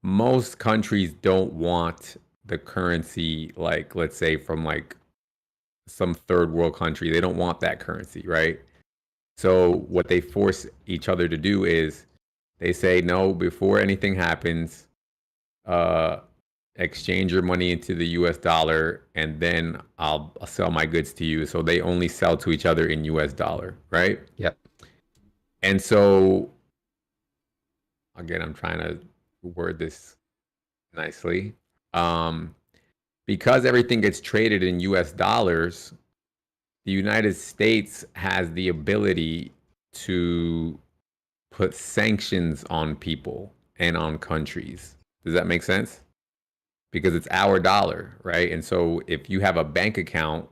A: most countries don't want the currency, like, let's say from like some third world country. They don't want that currency, right? So what they force each other to do is they say, no, before anything happens, exchange your money into the US dollar, and then I'll sell my goods to you. So they only sell to each other in US dollar, right?
B: Yep.
A: And so, again, I'm trying to word this nicely. Because everything gets traded in US dollars, the United States has the ability to put sanctions on people and on countries. Does that make sense? Because it's our dollar, right? And so if you have a bank account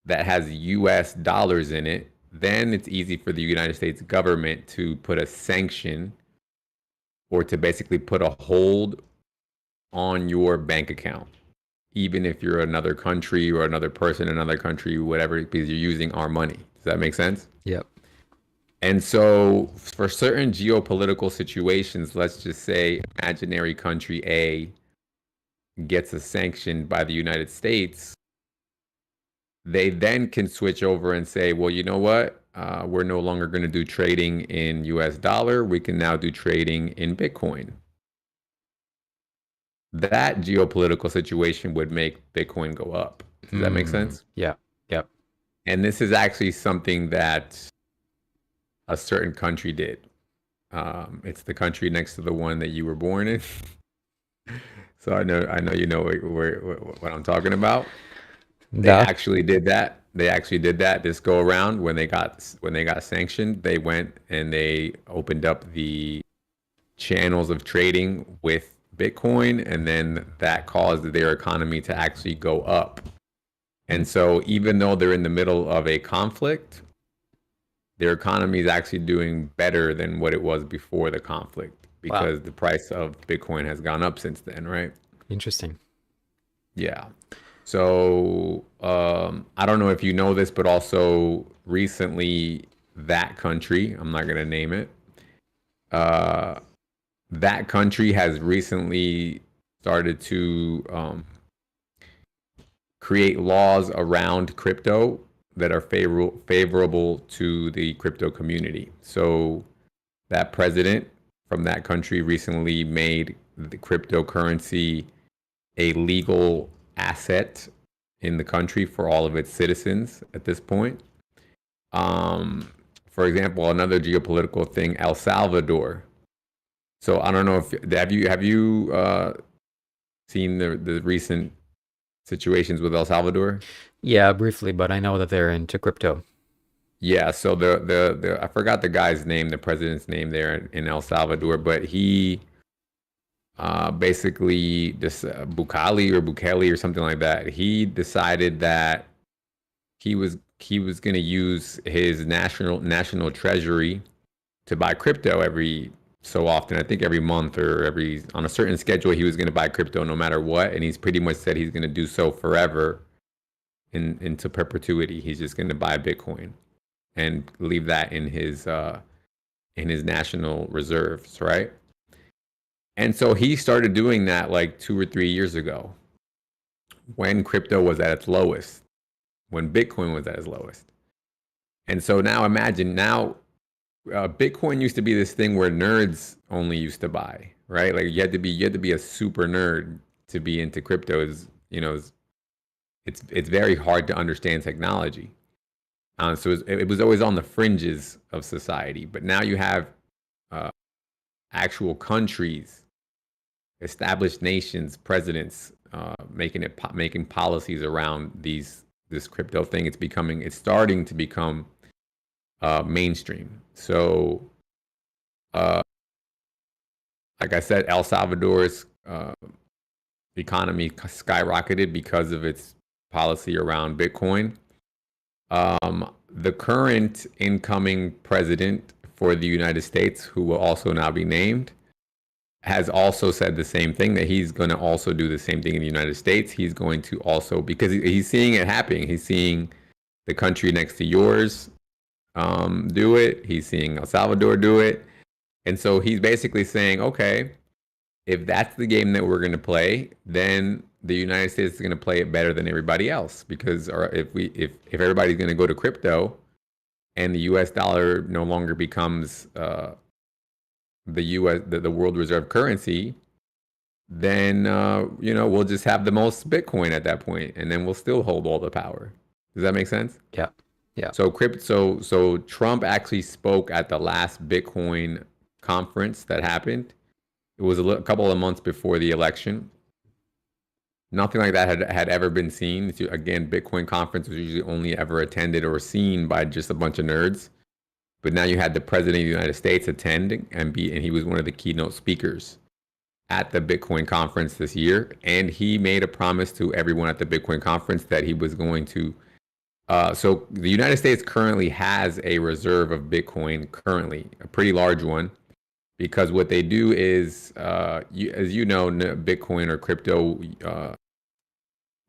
A: that has US dollars in it, then it's easy for the United States government to put a sanction or to basically put a hold on your bank account, even if you're another country or another person in another country, whatever, because you're using our money. Does that make sense?
B: Yep.
A: And so for certain geopolitical situations, let's just say imaginary country A gets a sanction by the United States, they then can switch over and say, well, you know what? We're no longer going to do trading in US dollar. We can now do trading in Bitcoin. That geopolitical situation would make Bitcoin go up. Does that make sense?
B: Yeah. Yep.
A: And this is actually something that a certain country did. It's the country next to the one that you were born in. So I know you know what I'm talking about. They
B: Да.
A: actually did that. They actually did that this go around when they got sanctioned. They went and they opened up the channels of trading with Bitcoin, and then that caused their economy to actually go up. And so, even though they're in the middle of a conflict, their economy is actually doing better than what it was before the conflict
B: Wow.
A: because the price of Bitcoin has gone up since then, right?
B: Interesting.
A: Yeah. So I don't know if you know this, but also recently, that country, I'm not going to name it, uh, that country has recently started to create laws around crypto that are favorable to the crypto community. So that president from that country recently made the cryptocurrency a legal asset in the country for all of its citizens at this point. Um, for example, another geopolitical thing, El Salvador. So I don't know if have you seen the recent situations with El Salvador?
B: Yeah, briefly, but I know that they're into crypto.
A: Yeah, so the I forgot the guy's name, the president's name there in El Salvador, but he basically this Bukele or something like that. He decided that he was going to use his national treasury to buy crypto every so often. I think every month or every on a certain schedule he was going to buy crypto no matter what, and he's pretty much said he's going to do so forever into perpetuity. He's just going to buy Bitcoin and leave that in his national reserves, right? And so he started doing that like 2 or 3 years ago when crypto was at its lowest, when Bitcoin was at its lowest. And so now imagine Bitcoin used to be this thing where nerds only used to buy, right? Like you had to be a super nerd to be into crypto. It's very hard to understand technology. So it was always on the fringes of society. But now you have uh, actual countries, established nations, presidents making policies around this crypto thing. It's starting to become mainstream. So, uh, like I said, El Salvador's economy skyrocketed because of its policy around Bitcoin. The current incoming president for the United States, who will also now be named, has also said the same thing, that he's going to also do the same thing in the United States. He's going to also, because he's seeing it happening, he's seeing the country next to yours do it. He's seeing El Salvador do it. And so he's basically saying, okay, if that's the game that we're going to play, then the United States is going to play it better than everybody else. Because if everybody's going to go to crypto and the U.S. dollar no longer becomes the world reserve currency, then we'll just have the most Bitcoin at that point, and then we'll still hold all the power. Does that make sense?
B: Yeah. Yeah.
A: So Trump actually spoke at the last Bitcoin conference that happened. It was a couple of months before the election. Nothing like that had ever been seen. Again, Bitcoin conference was usually only ever attended or seen by just a bunch of nerds. But now you had the president of the United States attend and he was one of the keynote speakers at the Bitcoin conference this year. And he made a promise to everyone at the Bitcoin conference that he was going to. So the United States currently has a reserve of Bitcoin, currently a pretty large one, because what they do is, as you know, Bitcoin or crypto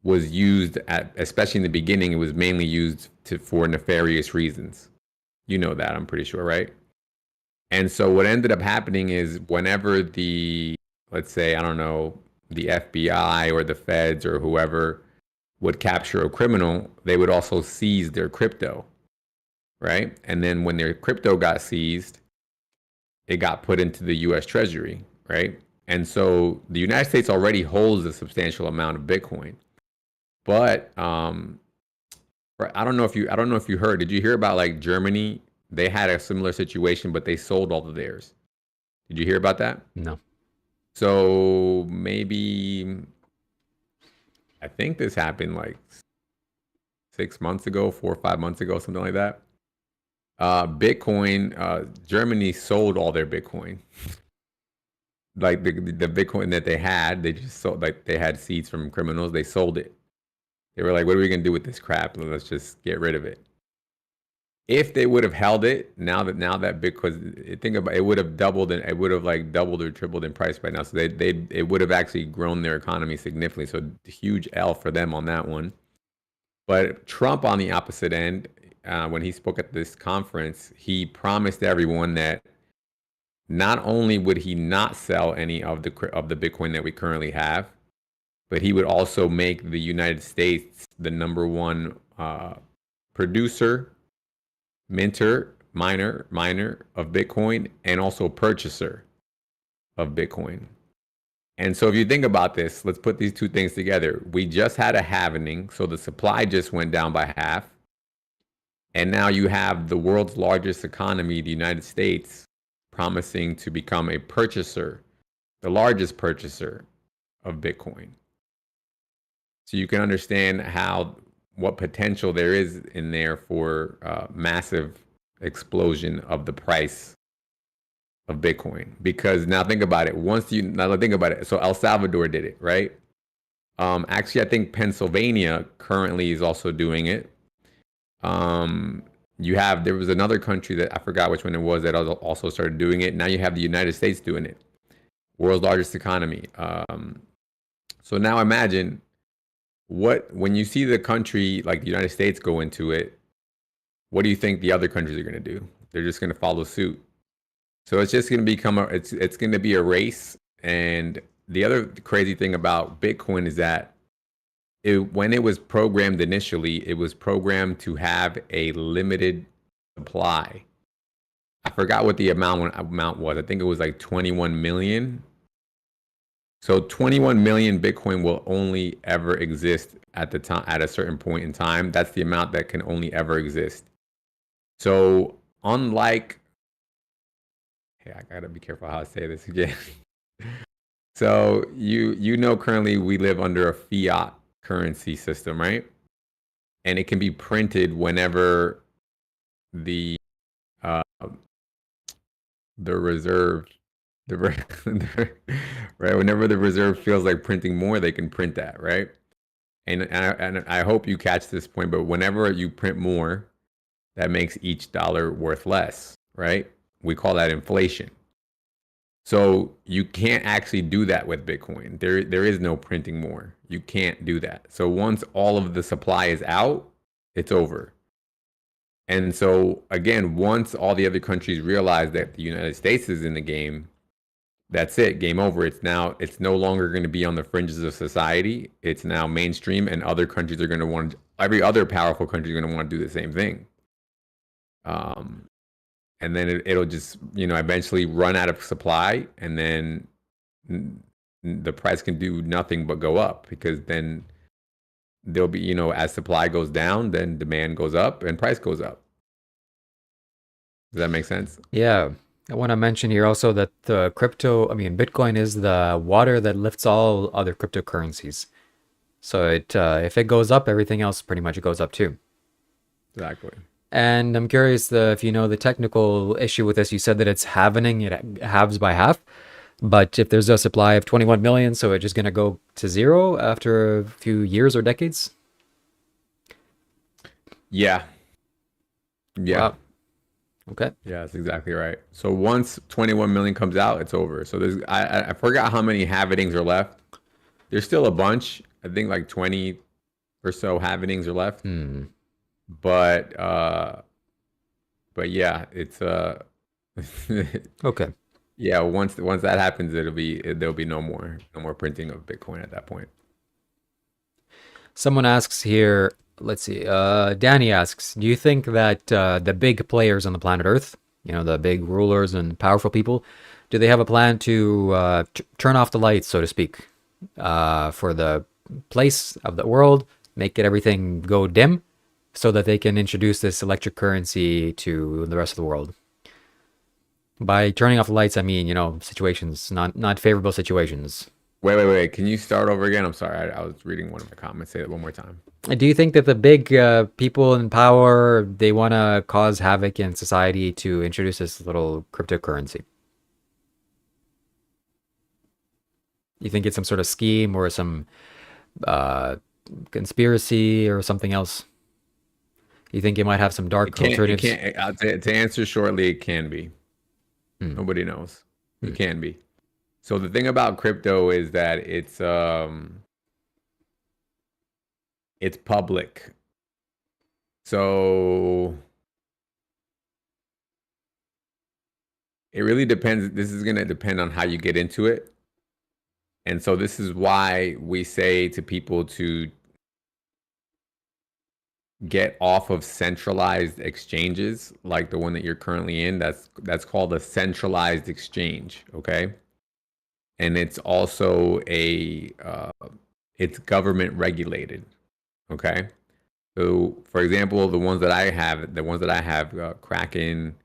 A: was used especially in the beginning, it was mainly used for nefarious reasons. You know that, I'm pretty sure, right? And so what ended up happening is whenever let's say, I don't know, the FBI or the feds or whoever would capture a criminal, they would also seize their crypto, right? And then when their crypto got seized, it got put into the U.S. Treasury, right? And so the United States already holds a substantial amount of Bitcoin, but I don't know if you heard. Did you hear about like Germany? They had a similar situation, but they sold all of theirs. Did you hear about that?
B: No.
A: So maybe I think this happened like 6 months ago, 4 or 5 months ago, something like that. Bitcoin, Germany sold all their Bitcoin. Like the Bitcoin that they had, they just sold, like they had seeds from criminals, they sold it. They were like, what are we gonna do with this crap? Let's just get rid of it. If they would have held it, now that Bitcoin, think about it, would have doubled, and it would have like doubled or tripled in price by now. So it would have actually grown their economy significantly. So huge L for them on that one. But Trump on the opposite end, when he spoke at this conference, he promised everyone that not only would he not sell any of the Bitcoin that we currently have, but he would also make the United States the number one producer, minter, miner of Bitcoin, and also purchaser of Bitcoin. And so if you think about this, let's put these two things together. We just had a halvening, so the supply just went down by half. And now you have the world's largest economy, the United States, promising to become a purchaser, the largest purchaser of Bitcoin. So you can understand what potential there is in there for massive explosion of the price of Bitcoin. Because now think about it. So El Salvador did it, right? Actually, I think Pennsylvania currently is also doing it. There was another country that I forgot which one it was that also started doing it. Now you have the United States doing it, world's largest economy. So now imagine when you see the country like the United States go into it, what do you think the other countries are going to do? They're just going to follow suit. So it's just going to become it's going to be a race. And the other crazy thing about Bitcoin is that when it was programmed initially, it was programmed to have a limited supply. I forgot what the amount was. I think it was like 21 million. So 21 million Bitcoin will only ever exist at a certain point in time. That's the amount that can only ever exist. So unlike, hey, I gotta be careful how I say this again. So currently we live under a fiat currency system, right? And it can be printed whenever the reserve, right? Whenever the reserve feels like printing more, they can print that, right? And I hope you catch this point, but whenever you print more, that makes each dollar worth less, right? We call that inflation. So you can't actually do that with Bitcoin. There is no printing more. You can't do that. So once all of the supply is out, it's over. And so again, once all the other countries realize that the United States is in the game, that's it, game over. It's no longer going to be on the fringes of society. It's now mainstream, and other countries are going to want, every other powerful country is going to want to do the same thing. And then it'll just, eventually run out of supply, and then the price can do nothing but go up, because then there'll be, as supply goes down, then demand goes up and price goes up. Does that make sense?
B: Yeah. I want to mention here also that Bitcoin is the water that lifts all other cryptocurrencies. So if it goes up, everything else pretty much goes up too.
A: Exactly.
B: And I'm curious if you know the technical issue with this. You said that it's halvening, it halves by half. But if there's a supply of 21 million, so it's just going to go to zero after a few years or decades?
A: Yeah.
B: Wow. Okay.
A: Yeah, that's exactly right. So once 21 million comes out, it's over. So I forgot how many halvenings are left. There's still a bunch. I think like 20 or so halvenings are left. But yeah, it's
B: okay.
A: Yeah, once that happens, there'll be no more printing of Bitcoin at that point.
B: Someone asks here, let's see, Danny asks, do you think that the big players on the planet Earth, the big rulers and powerful people, do they have a plan to turn off the lights, so to speak, for the place of the world, make everything go dim, so that they can introduce this electric currency to the rest of the world? By turning off the lights, I mean, situations, not favorable situations.
A: Wait. Can you start over again? I'm sorry. I was reading one of the comments. Say that one more time.
B: Do you think that the big people in power, they want to cause havoc in society to introduce this little cryptocurrency? You think it's some sort of scheme or some uh, conspiracy or something else? You think it might have some
A: It
B: dark
A: can't. It
B: alternatives?
A: can't. To answer shortly, it can be.
B: Hmm.
A: Nobody knows.
B: Hmm.
A: It can be. So the thing about crypto is that it's public. So it really depends. This is going to depend on how you get into it. And so this is why we say to people to get off of centralized exchanges like the one that you're currently in. That's called a centralized exchange, okay? And it's also it's government regulated, okay? So, for example, the ones that I have, Kraken,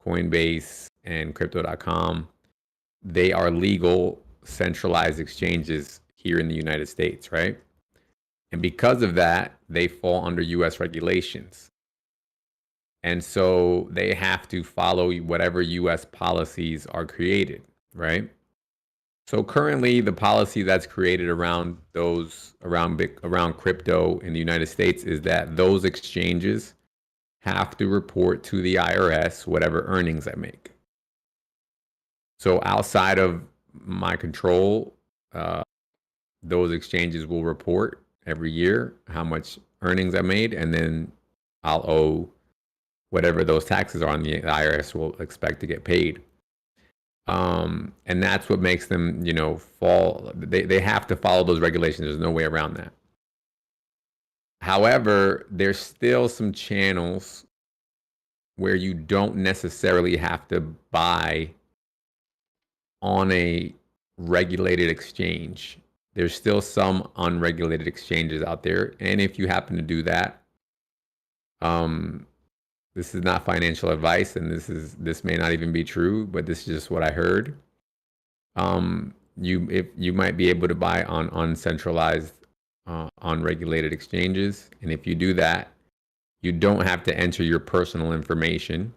A: Coinbase, and Crypto.com, they are legal centralized exchanges here in the United States, right? And because of that, they fall under US regulations. And so they have to follow whatever US policies are created, right? So currently the policy that's created around around crypto in the United States is that those exchanges have to report to the IRS whatever earnings I make. So outside of my control, those exchanges will report every year how much earnings I made, and then I'll owe whatever those taxes are, and the IRS will expect to get paid. And that's what makes them, fall. They have to follow those regulations. There's no way around that. However, there's still some channels where you don't necessarily have to buy on a regulated exchange. There's still some unregulated exchanges out there. And if you happen to do that, this is not financial advice, and this may not even be true, but this is just what I heard. You might be able to buy on uncentralized, unregulated exchanges, and if you do that, you don't have to enter your personal information.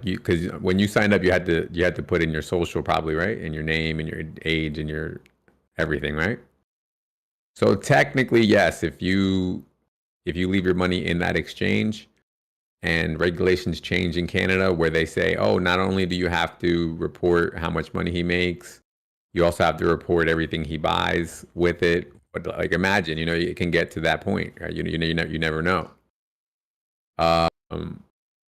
A: Because when you signed up, you had to put in your social, probably, right, and your name and your age and your everything, right? So technically, yes, if you leave your money in that exchange, and regulations change in Canada where they say, oh, not only do you have to report how much money he makes, you also have to report everything he buys with it. But like, imagine, it can get to that point, right? You never know.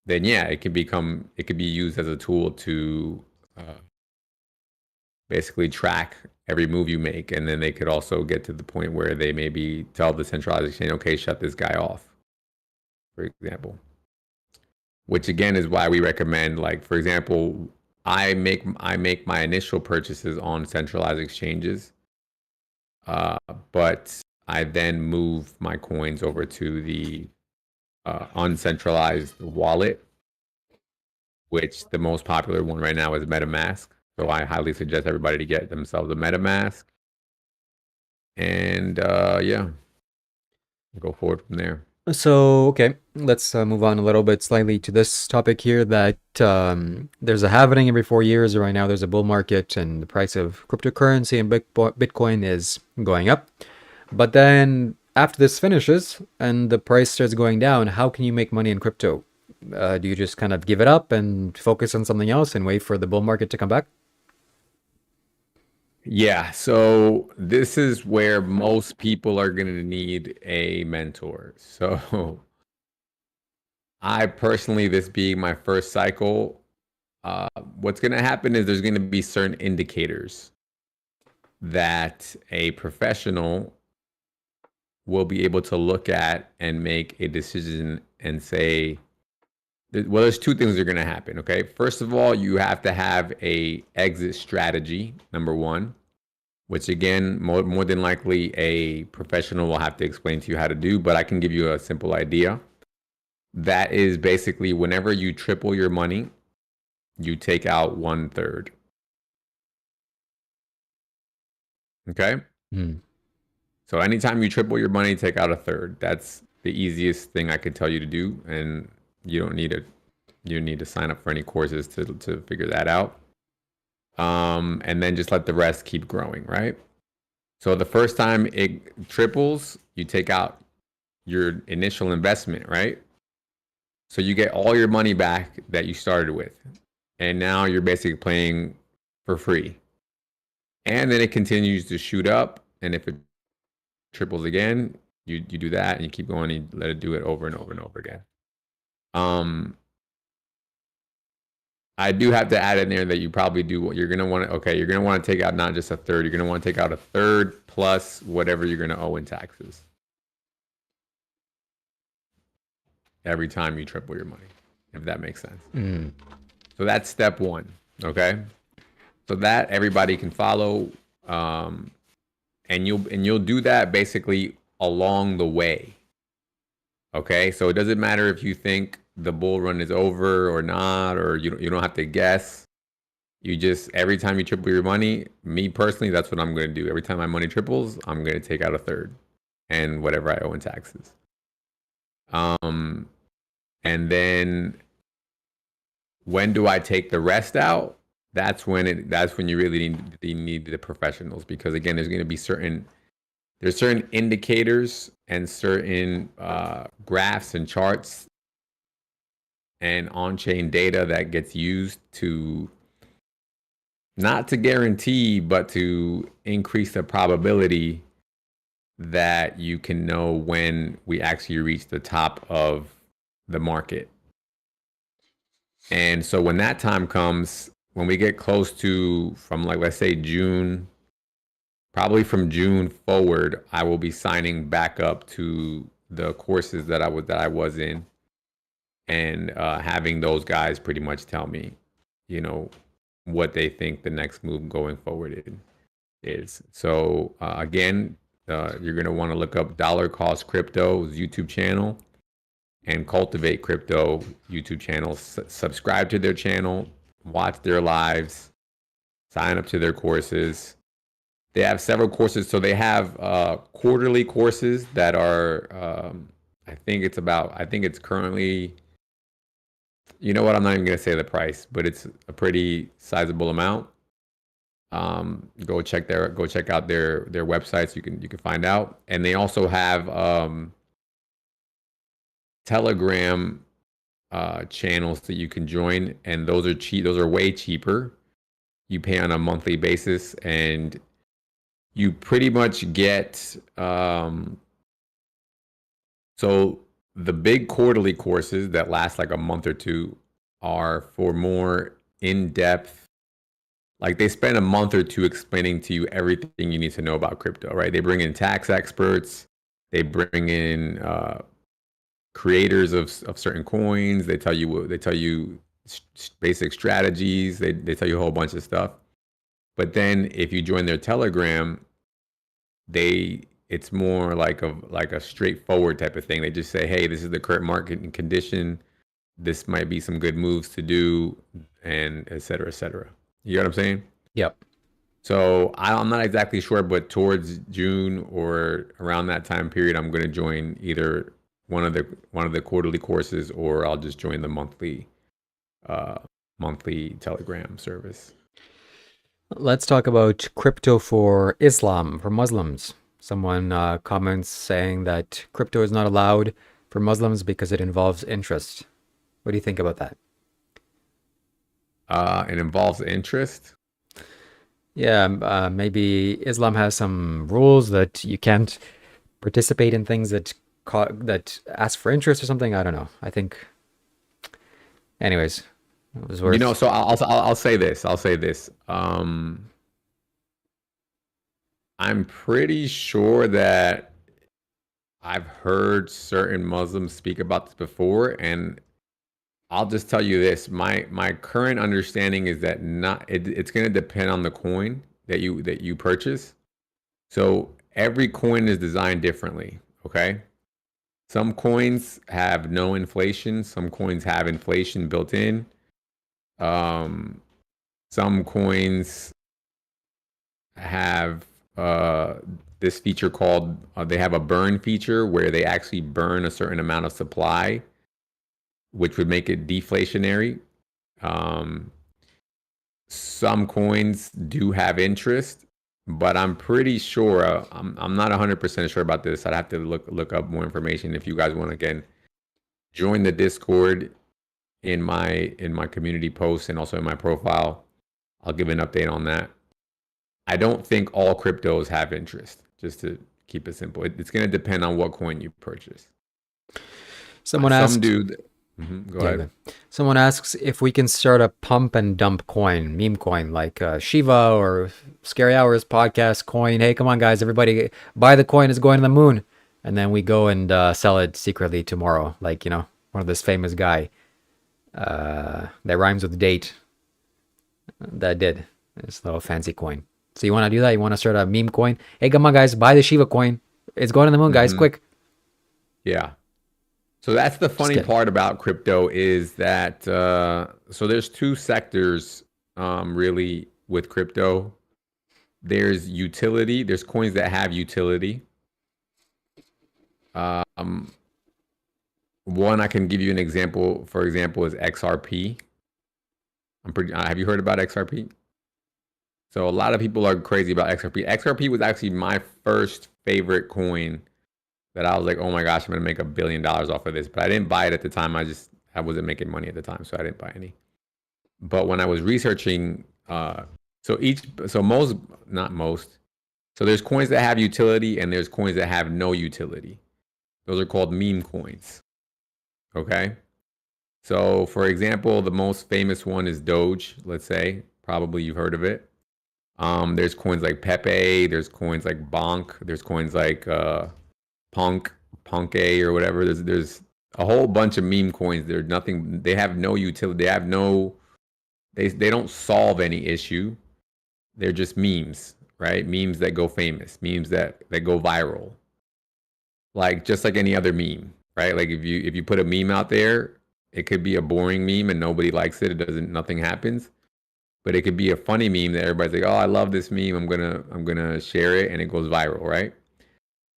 A: Then yeah, it could be used as a tool to basically track every move you make, and then they could also get to the point where they maybe tell the centralized exchange, okay, shut this guy off, for example. Which again is why we recommend, like, for example, I make my initial purchases on centralized exchanges, but I then move my coins over to the uncentralized wallet, which the most popular one right now is MetaMask. So I highly suggest everybody to get themselves a MetaMask, and yeah, go forward from there.
B: So, okay, let's move on a little bit slightly to this topic here that there's a halving every 4 years. Right now, there's a bull market, and the price of cryptocurrency and Bitcoin is going up. But then after this finishes and the price starts going down, how can you make money in crypto? Do you just kind of give it up and focus on something else and wait for the bull market to come back?
A: Yeah, so this is where most people are going to need a mentor. So I personally, this being my first cycle, what's going to happen is there's going to be certain indicators that a professional will be able to look at and make a decision and say, well, there's two things that are going to happen, okay? First of all, you have to have a exit strategy, number one, which again, more than likely a professional will have to explain to you how to do, but I can give you a simple idea. that is basically whenever you triple your money, you take out 1/3. Okay?
B: Mm.
A: So anytime you triple your money, take out 1/3. That's the easiest thing I could tell you to do, and you don't need to sign up for any courses to figure that out. And then just let the rest keep growing, right? So the first time it triples, you take out your initial investment, right? So you get all your money back that you started with. And now you're basically playing for free. And then it continues to shoot up. And if it triples again, you do that and you keep going and you let it do it over and over and over again. I do have to add in there that you probably do what you're going to want to, okay, you're going to want to take out not just 1/3, you're going to want to take out 1/3 plus whatever you're going to owe in taxes. Every time you triple your money, if that makes sense.
B: Mm.
A: So that's step one, okay? So that everybody can follow, and you'll do that basically along the way, okay? So it doesn't matter if you think the bull run is over or not, or you don't have to guess. You just, every time you triple your money, me personally, that's what I'm going to do. Every time my money triples, I'm going to take out 1/3 and whatever I owe in taxes. And then when do I take the rest out? That's when you really need the professionals, because again, there's going to be certain indicators and certain graphs and charts and on-chain data that gets used to, not to guarantee, but to increase the probability that you can know when we actually reach the top of the market. And so when that time comes, when we get close to, from like, let's say June, probably from June forward, I will be signing back up to the courses that I was in, and having those guys pretty much tell me, what they think the next move going forward is. So again, you're going to want to look up Dollar Cost Crypto's YouTube channel and Cultivate Crypto YouTube channel. Subscribe to their channel, watch their lives, sign up to their courses. They have several courses. So they have quarterly courses that are, I think it's currently, you know what, I'm not even going to say the price, but it's a pretty sizable amount. Go check out their websites. You can find out. And they also have Telegram channels that you can join, and those are cheap. Those are way cheaper. You pay on a monthly basis, and you pretty much get so the big quarterly courses that last like a month or two are for more in-depth, like they spend a month or two explaining to you everything you need to know about crypto, right? They bring in tax experts, they bring in creators of certain coins, they tell you basic strategies, they tell you a whole bunch of stuff. But then if you join their Telegram, it's more like a straightforward type of thing. They just say, hey, this is the current market condition, this might be some good moves to do, and et cetera, et cetera. You know what I'm saying?
B: Yep.
A: So I'm not exactly sure, but towards June or around that time period, I'm going to join either one of the quarterly courses, or I'll just join the monthly Telegram service.
B: Let's talk about crypto for Islam, for Muslims. Someone comments saying that crypto is not allowed for Muslims because it involves interest. What do you think about that?
A: It involves interest.
B: Yeah, maybe Islam has some rules that you can't participate in things that ask for interest or something. I don't know. I think, anyways, it was worth.
A: So I'll say this. I'm pretty sure that I've heard certain Muslims speak about this before, and I'll just tell you this. My current understanding is that it's going to depend on the coin that you purchase. So every coin is designed differently, okay? Some coins have no inflation. Some coins have inflation built in. Some coins have this feature called, they have a burn feature where they actually burn a certain amount of supply, which would make it deflationary. Some coins do have interest, but I'm pretty sure, I'm not 100% sure about this. I'd have to look up more information. If you guys want to, again, join the Discord in my community post and also in my profile, I'll give an update on that. I don't think all cryptos have interest, just to keep it simple. It's going to depend on what coin you purchase.
B: Someone asked,
A: go ahead.
B: Someone asks if we can start a pump and dump coin, meme coin, like Shiva or Scary Hours podcast coin. Hey, come on, guys, everybody buy the coin, it's going to the moon. And then we go and sell it secretly tomorrow. Like, one of this famous guy that rhymes with date that did this little fancy coin. So you want to do that? You want to start a meme coin? Hey, come on, guys, buy the Shiva coin. It's going to the moon, guys, quick.
A: Yeah. So that's the funny part about crypto is that, so there's two sectors really with crypto. There's utility. There's coins that have utility. One, I can give you an example, for example, is XRP. Have you heard about XRP? So a lot of people are crazy about XRP. XRP was actually my first favorite coin that I was like, oh my gosh, I'm going to make $1 billion off of this. But I didn't buy it at the time. I wasn't making money at the time, so I didn't buy any. But when I was researching, so there's coins that have utility and there's coins that have no utility. Those are called meme coins. Okay. So for example, the most famous one is Doge, let's say. Probably you've heard of it. There's coins like Pepe, there's coins like Bonk, there's coins like Punke or whatever. There's a whole bunch of meme coins. They have no utility. They don't solve any issue. They're just memes, right? Memes that go famous, memes that go viral. Like just like any other meme, right? Like if you put a meme out there, it could be a boring meme and nobody likes it. Nothing happens. But it could be a funny meme that everybody's like, oh, I love this meme. I'm gonna share it, and it goes viral, right?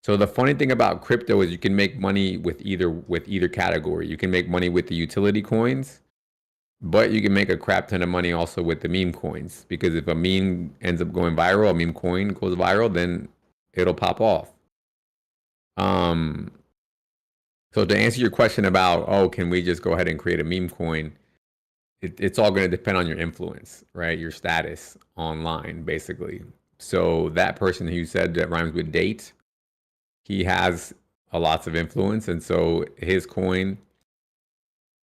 A: So the funny thing about crypto is you can make money with either category. You can make money with the utility coins, but you can make a crap ton of money also with the meme coins. Because if a meme ends up going viral, a meme coin goes viral, then it'll pop off. So to answer your question about, can we just go ahead and create a meme coin? It's all going to depend on your influence, right? Your status online, basically. So that person who said that rhymes with date, he has lots of influence. And so his coin,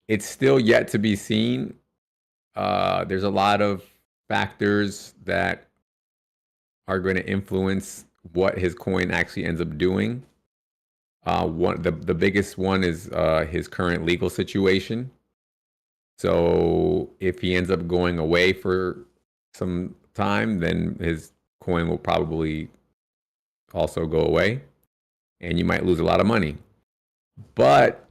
A: it's still yet to be seen. There's a lot of factors that are going to influence what his coin actually ends up doing. The biggest one is his current legal situation. So if he ends up going away for some time, then his coin will probably also go away and you might lose a lot of money. But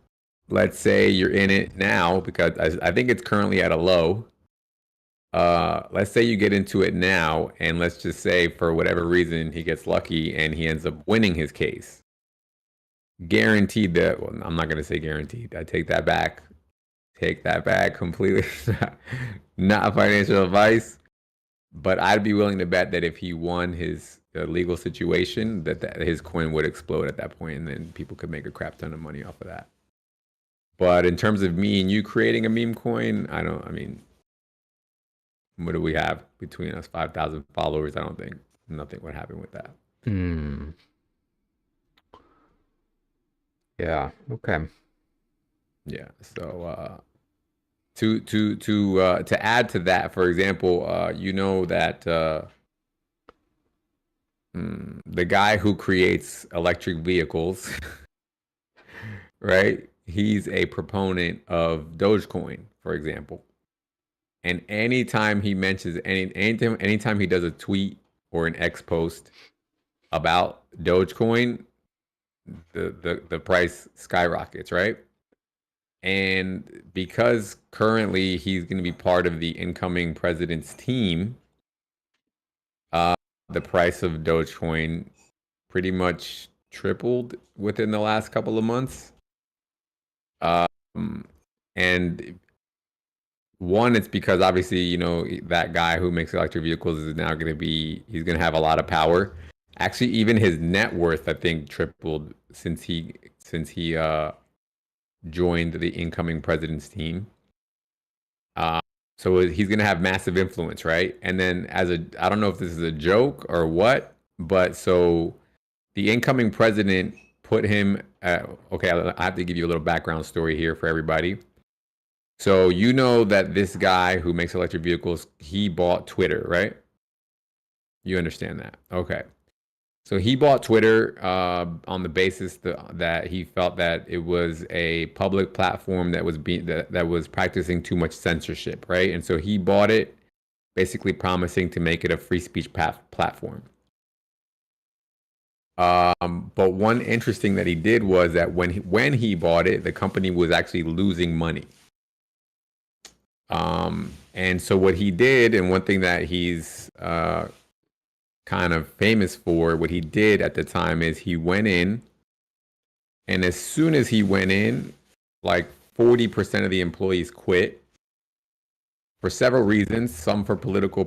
A: let's say you're in it now, because I think it's currently at a low. Let's say you get into it now, and let's just say for whatever reason he gets lucky and he ends up winning his case. Guaranteed that, well, I'm not going to say guaranteed. I take that back. Take that back completely. Not financial advice, but I'd be willing to bet that if he won his legal situation, that his coin would explode at that point, and then people could make a crap ton of money off of that. But in terms of me and you creating a meme coin, what do we have between us? 5,000 followers. I don't think nothing would happen with that.
B: Yeah. Okay.
A: Yeah. So to add to that, for example, that the guy who creates electric vehicles, right? He's a proponent of Dogecoin, for example. And anytime he mentions anytime he does a tweet or an X post about Dogecoin, the price skyrockets, right? And because currently he's going to be part of the incoming president's team, the price of Dogecoin pretty much tripled within the last couple of months. And one, it's because obviously, you know, that guy who makes electric vehicles is now going to be, he's going to have a lot of power. Actually, even his net worth, I think, tripled since he joined the incoming president's team. So he's going to have massive influence, right? And then I don't know if this is a joke or what, but so the incoming president put him, okay, I have to give you a little background story here for everybody. So you know that this guy who makes electric vehicles, he bought Twitter, right? You understand that. Okay. So he bought Twitter on the basis that he felt that it was a public platform that was practicing too much censorship, right? And so he bought it, basically promising to make it a free speech platform. But one interesting that he did was that when he bought it, the company was actually losing money. And so what he did, and one thing that he's kind of famous for, what he did at the time is he went in, and as soon as he went in, like 40% of the employees quit for several reasons. Some for political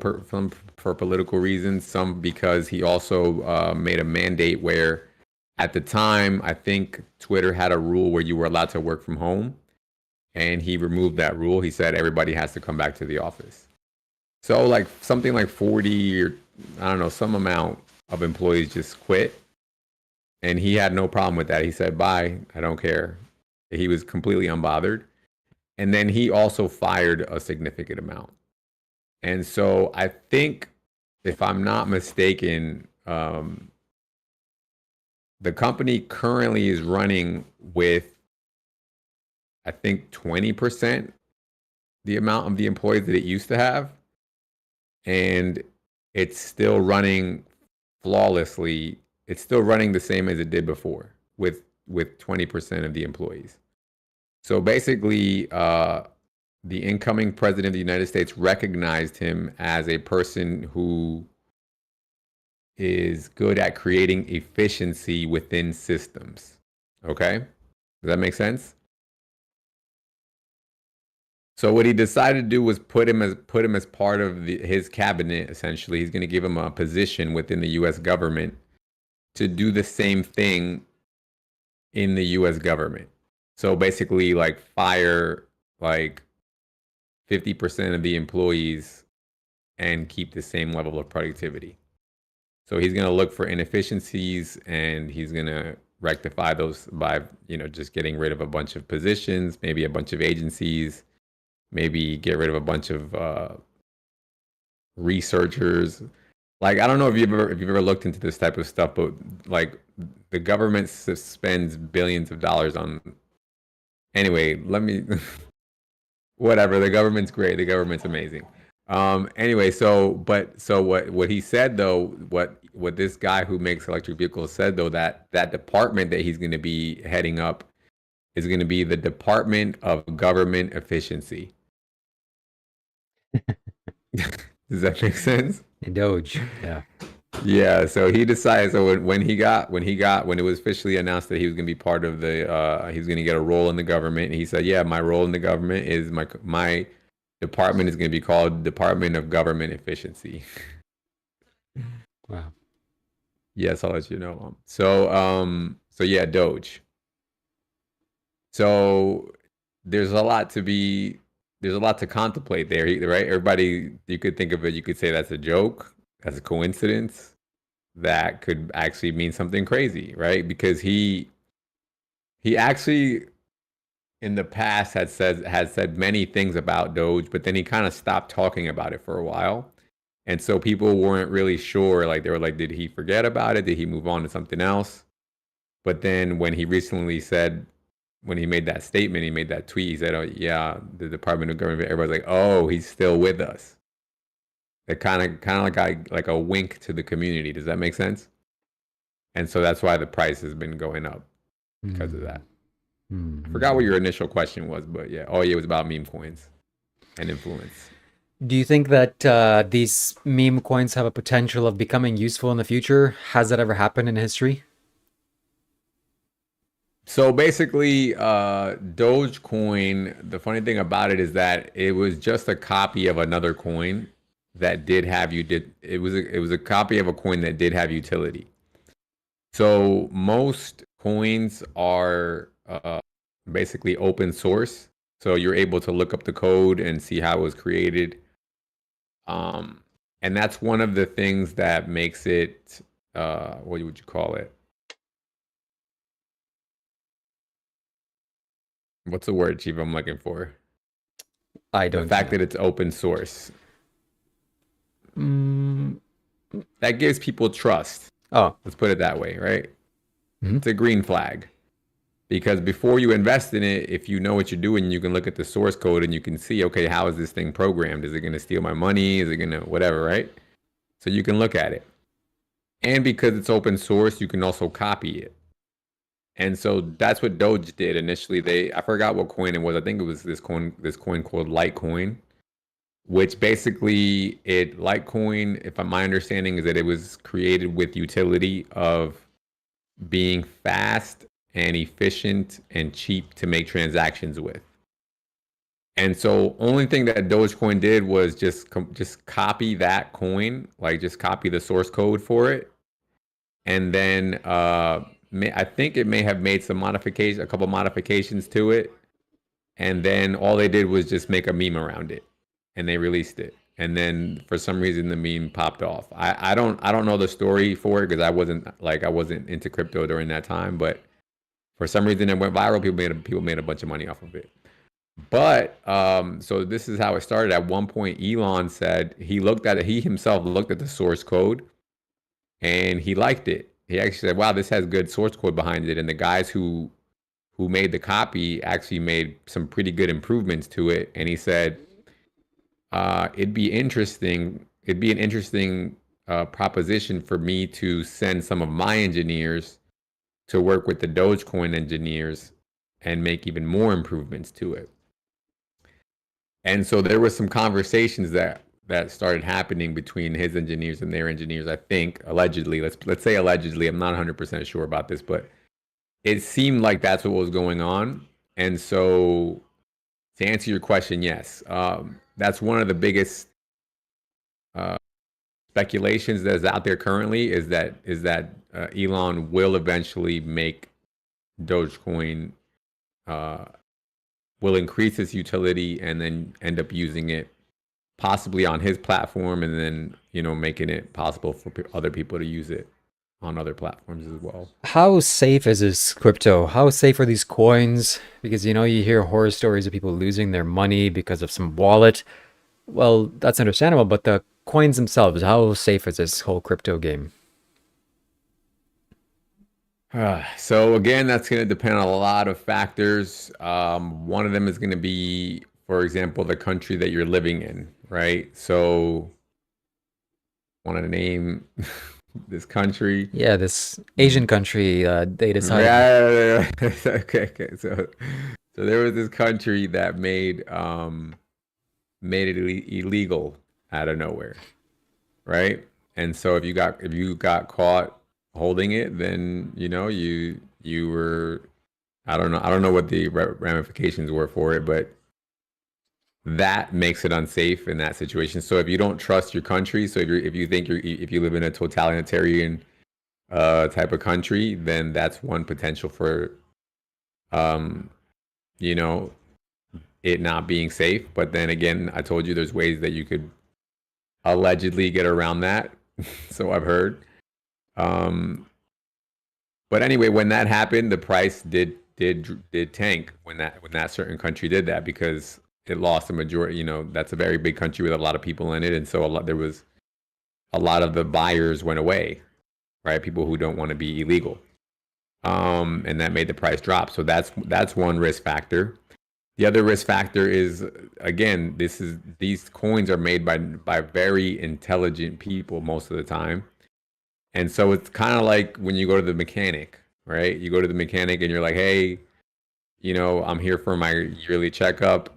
A: reasons, some because he also made a mandate where, at the time, I think Twitter had a rule where you were allowed to work from home, and he removed that rule. He said everybody has to come back to the office. So like something like 40 or I don't know, some amount of employees just quit. And he had no problem with that. He said, bye, I don't care. He was completely unbothered. And then he also fired a significant amount. And so I think, if I'm not mistaken, the company currently is running with, I think, 20% the amount of the employees that it used to have. And it's still running flawlessly. It's still running the same as it did before with 20% of the employees. So basically, the incoming president of the United States recognized him as a person who is good at creating efficiency within systems. Okay? Does that make sense? So what he decided to do was put him as part of his cabinet. Essentially, he's going to give him a position within the U.S. government to do the same thing in the U.S. government. So basically, like, fire like 50% of the employees and keep the same level of productivity. So he's going to look for inefficiencies, and he's going to rectify those by, you know, just getting rid of a bunch of positions, maybe a bunch of agencies. Maybe get rid of a bunch of researchers. Like, I don't know if you've ever looked into this type of stuff, but like the government spends billions of dollars on. Anyway, whatever. The government's great. The government's amazing. Anyway, so what he said though, what this guy who makes electric vehicles said though, that department that he's going to be heading up is going to be the Department of Government Efficiency. Does that make sense?
B: Doge, yeah.
A: Yeah. So he decided. So when it was officially announced that he was going to be part of the, he was going to get a role in the government. He said, "Yeah, my role in the government is my department is going to be called Department of Government Efficiency."
B: Wow.
A: Yes, I'll let you know. So yeah, Doge. So there's a lot to contemplate there, right? Everybody, you could think of it, you could say that's a joke, that's a coincidence, that could actually mean something crazy, right? Because he actually in the past has said many things about Doge, but then he kind of stopped talking about it for a while. And so people weren't really sure, like they were like, did he forget about it? Did he move on to something else? But then when he made that statement, he made that tweet, he said, "Oh yeah, the Department of Government," everybody's like, "Oh, he's still with us." That kind of like a wink to the community. Does that make sense? And so that's why the price has been going up because of that.
B: Hmm.
A: I forgot what your initial question was, but yeah. Oh, yeah, it was about meme coins and influence.
B: Do you think that these meme coins have a potential of becoming useful in the future? Has that ever happened in history?
A: So basically, Dogecoin, the funny thing about it is that it was just a copy of another coin that did have it was a copy of a coin that did have utility. So most coins are basically open source. So you're able to look up the code and see how it was created. And that's one of the things that makes it, what would you call it? What's the word, Chief, I'm looking for?
B: I
A: The
B: don't
A: fact
B: know.
A: that it's open source.
B: Mm,
A: That gives people trust.
B: oh,
A: Let's put it that way, right?
B: Mhm.
A: It's a green flag. Because before you invest in it, if you know what you're doing, you can look at the source code and you can see, okay, how is this thing programmed? Is it going to steal my money? Is it going to whatever, right? So you can look at it. And because it's open source, you can also copy it. And so that's what Doge did initially. I forgot what coin it was. I think it was this coin called Litecoin, which basically Litecoin, if my understanding is that it was created with utility of being fast and efficient and cheap to make transactions with. And so only thing that Dogecoin did was just copy that coin, like just copy the source code for it. And then I think it may have made a couple modifications to it. And then all they did was just make a meme around it and they released it. And then for some reason the meme popped off. I don't know the story for it because I wasn't into crypto during that time, but for some reason it went viral. People made a bunch of money off of it. But so this is how it started. At one point, Elon said he himself looked at the source code and he liked it. He actually said, "Wow, this has good source code behind it." And the guys who made the copy actually made some pretty good improvements to it. And he said, "It'd be interesting. It'd be an interesting proposition for me to send some of my engineers to work with the Dogecoin engineers and make even more improvements to it." And so there was some conversations that started happening between his engineers and their engineers. I think allegedly, let's say allegedly. I'm not 100% sure about this, but it seemed like that's what was going on. And so, to answer your question, yes, that's one of the biggest speculations that is out there currently. Is that Elon will eventually make Dogecoin will increase its utility and then end up using it possibly on his platform and then, making it possible for other people to use it on other platforms as well.
B: How safe is this crypto? How safe are these coins? Because you hear horror stories of people losing their money because of some wallet. Well, that's understandable, but the coins themselves, how safe is this whole crypto game?
A: So again, that's going to depend on a lot of factors. One of them is going to be, for example, the country that you're living in, right? So, want to name this country?
B: Yeah, this Asian country, they decided.
A: Yeah. Okay. So there was this country that made it illegal out of nowhere, right? And so if you got caught holding it, then you were, I don't know what the ramifications were for it, but that makes it unsafe in that situation. So if you don't trust your country, so if you live in a totalitarian type of country, then that's one potential for you know it not being safe. But then again, I told you there's ways that you could allegedly get around that. So I've heard. But anyway, when that happened, the price did tank when that certain country did that because it lost a majority. That's a very big country with a lot of people in it, and so there was a lot of the buyers went away, right? People who don't want to be illegal, and that made the price drop. So that's one risk factor. The other risk factor is, again, these coins are made by very intelligent people most of the time. And so it's kind of like when you go to the mechanic, right? You go to the mechanic and you're like, hey, I'm here for my yearly checkup.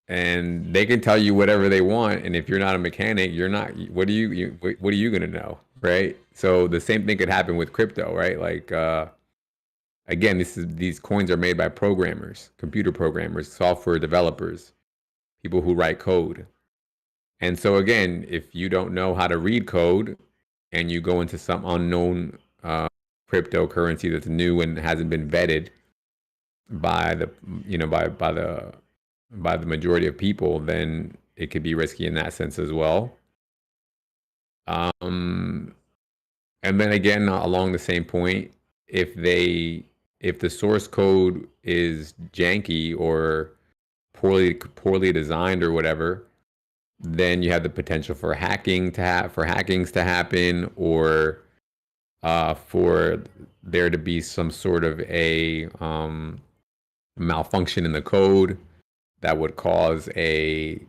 A: And they can tell you whatever they want. And if you're not a mechanic, you're not, what are you going to know? Right. So the same thing could happen with crypto, right? Like, again, these coins are made by programmers, computer programmers, software developers, people who write code. And so again, if you don't know how to read code and you go into some unknown cryptocurrency that's new and hasn't been vetted by the by the majority of people, then it could be risky in that sense as well. And then again, along the same point, if the source code is janky or poorly designed or whatever, then you have the potential for hackings to happen, or for there to be some sort of a malfunction in the code that would cause a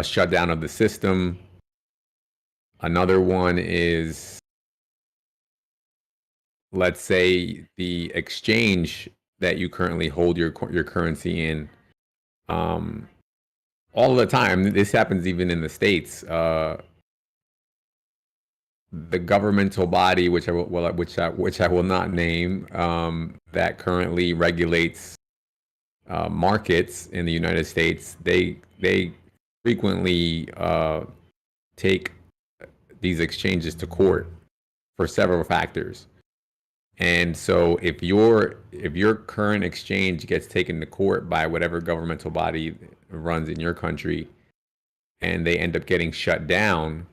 A: shutdown of the system. Another one is, let's say the exchange that you currently hold your currency in. All the time, this happens even in the States. The governmental body, which I will not name, that currently regulates markets in the United States, they frequently take these exchanges to court for several factors. And so if your current exchange gets taken to court by whatever governmental body runs in your country, and they end up getting shut down,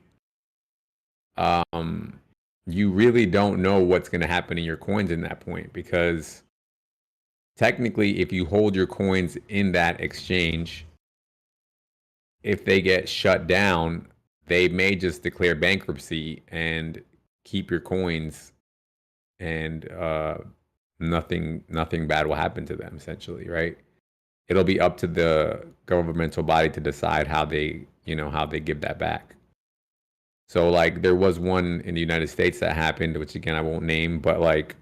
A: you really don't know what's going to happen in your coins in that point, because technically, if you hold your coins in that exchange, if they get shut down, they may just declare bankruptcy and keep your coins, and nothing bad will happen to them, essentially, right? It'll be up to the governmental body to decide how they give that back. So like there was one in the United States that happened, which again I won't name, but like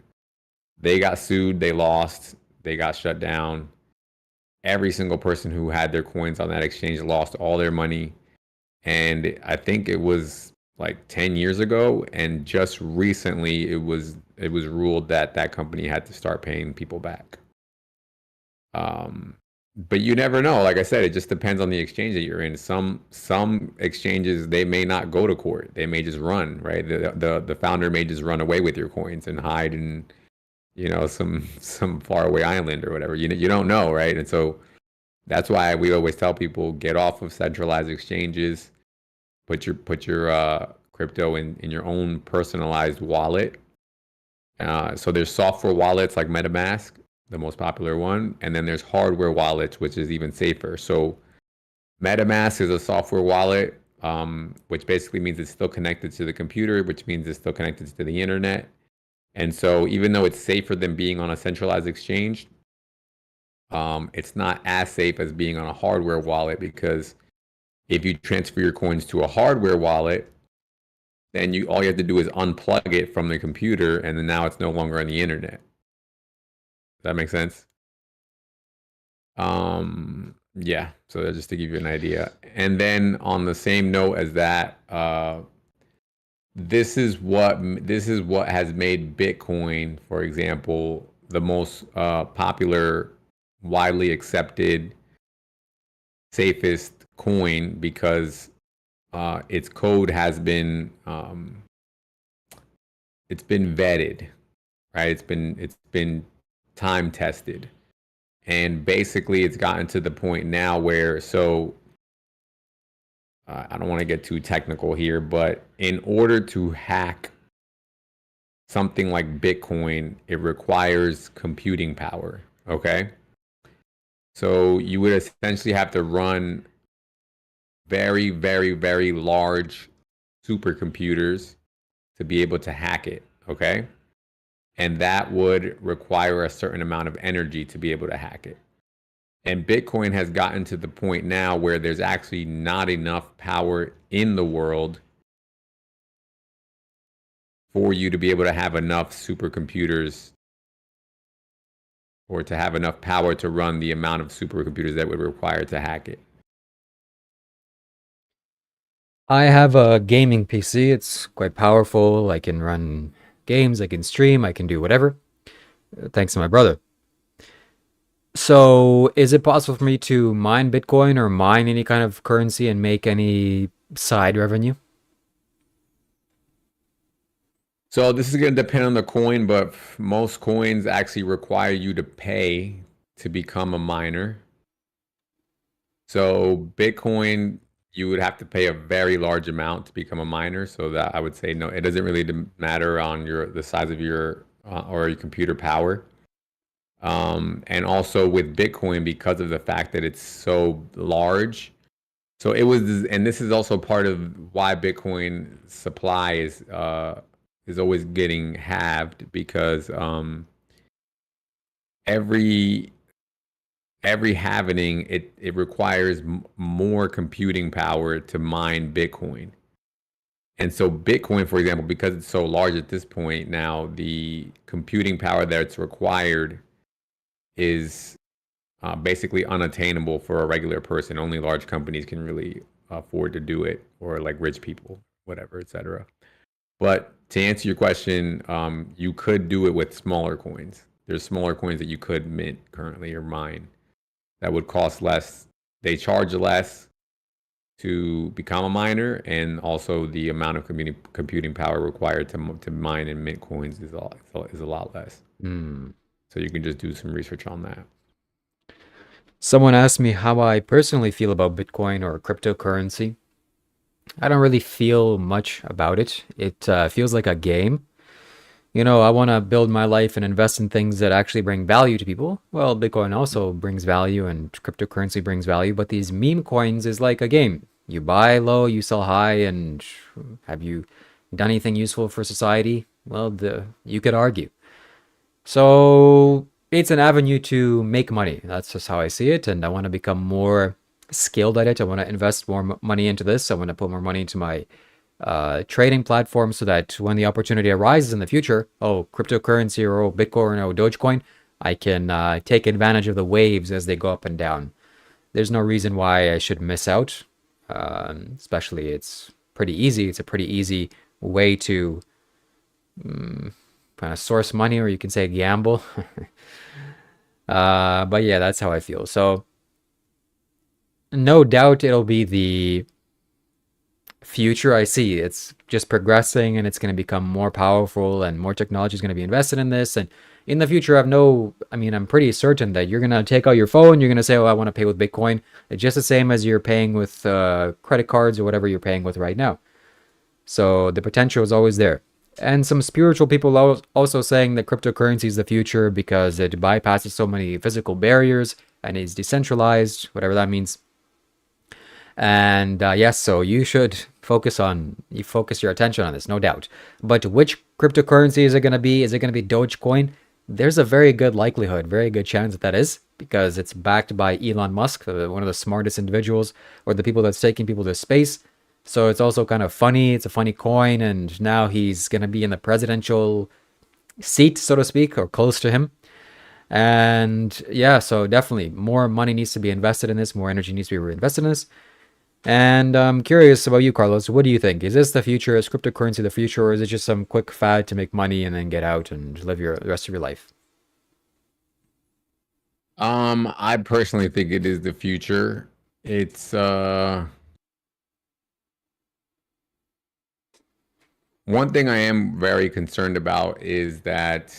A: they got sued, they lost, they got shut down. Every single person who had their coins on that exchange lost all their money. And I think it was like 10 years ago, and just recently it was ruled that that company had to start paying people back. But you never know. Like I said, it just depends on the exchange that you're in. Some exchanges, they may not go to court. They may just run, right? The founder may just run away with your coins and hide in, some faraway island or whatever. You don't know, right? And so that's why we always tell people, get off of centralized exchanges. Put your crypto in your own personalized wallet. So there's software wallets like MetaMask, the most popular one, and then there's hardware wallets, which is even safer. So MetaMask is a software wallet, which basically means it's still connected to the computer, which means it's still connected to the internet. And so even though it's safer than being on a centralized exchange, it's not as safe as being on a hardware wallet, because if you transfer your coins to a hardware wallet, then all you have to do is unplug it from the computer, and then now it's no longer on the internet. Does that make sense? Yeah, so that's just to give you an idea. And then on the same note as that, this is what has made Bitcoin, for example, the most popular, widely accepted, safest coin, because its code has been it's been vetted, right? It's been time tested, and basically it's gotten to the point now where, so I don't want to get too technical here, but in order to hack something like Bitcoin, it requires computing power. Okay, so you would essentially have to run very, very, very large supercomputers to be able to hack it. Okay, and that would require a certain amount of energy to be able to hack it. And Bitcoin has gotten to the point now where there's actually not enough power in the world for you to be able to have enough supercomputers or to have enough power to run the amount of supercomputers that would require to hack it?
B: I have a gaming PC. It's quite powerful. I can run games, I can stream, I can do whatever, thanks to my brother. So, is it possible for me to mine Bitcoin or mine any kind of currency and make any side revenue?
A: So this is going to depend on the coin, but most coins actually require you to pay to become a miner. So Bitcoin, you would have to pay a very large amount to become a miner. So that I would say no, it doesn't really matter on the size of your or your computer power. And also with Bitcoin, because of the fact that it's so large, so it was, and this is also part of why Bitcoin supply is always getting halved, because every halvening it requires more computing power to mine Bitcoin. And so Bitcoin, for example, because it's so large at this point now, the computing power that's required is basically unattainable for a regular person. Only large companies can really afford to do it, or like rich people, whatever, etc. But to answer your question, you could do it with smaller coins. There's smaller coins that you could mint currently or mine that would cost less. They charge less to become a miner, and also the amount of computing power required to mine and mint coins is a lot less. So you can just do some research on that.
B: Someone asked me how I personally feel about Bitcoin or cryptocurrency. I don't really feel much about it. It feels like a game. You know, I want to build my life and invest in things that actually bring value to people. Well, Bitcoin also brings value and cryptocurrency brings value, but these meme coins is like a game. You buy low, you sell high, and have you done anything useful for society? Well, you could argue. So it's an avenue to make money. That's just how I see it, and I want to become more skilled at it. I want to invest more money into this. I want to put more money into my trading platform so that when the opportunity arises in the future, oh, cryptocurrency or oh, Bitcoin or Dogecoin, I can take advantage of the waves as they go up and down. There's no reason why I should miss out. Especially, it's pretty easy. It's a pretty easy way to kind of source money, or you can say gamble. But yeah, that's how I feel. So no doubt it'll be the future I see. It's just progressing and it's going to become more powerful, and more technology is going to be invested in this. And in the future, I'm pretty certain that you're going to take out your phone, you're going to say, oh, I want to pay with Bitcoin. It's just the same as you're paying with credit cards or whatever you're paying with right now. So the potential is always there. And some spiritual people also saying that cryptocurrency is the future because it bypasses so many physical barriers and is decentralized, whatever that means. And yes, so you should focus your attention on this, no doubt. But which cryptocurrency is it going to be? Is it going to be Dogecoin? There's a very good likelihood, very good chance that is, because it's backed by Elon Musk, one of the smartest individuals, or the people that's taking people to space. So it's also kind of funny. It's a funny coin, and now he's going to be in the presidential seat, so to speak, or close to him. And yeah, so definitely more money needs to be invested in this, more energy needs to be reinvested in this. And I'm curious about you, Carlos. What do you think? Is this the future? Is cryptocurrency the future, or is it just some quick fad to make money and then get out and live the rest of your life?
A: I personally think it is the future. It's one thing I am very concerned about is that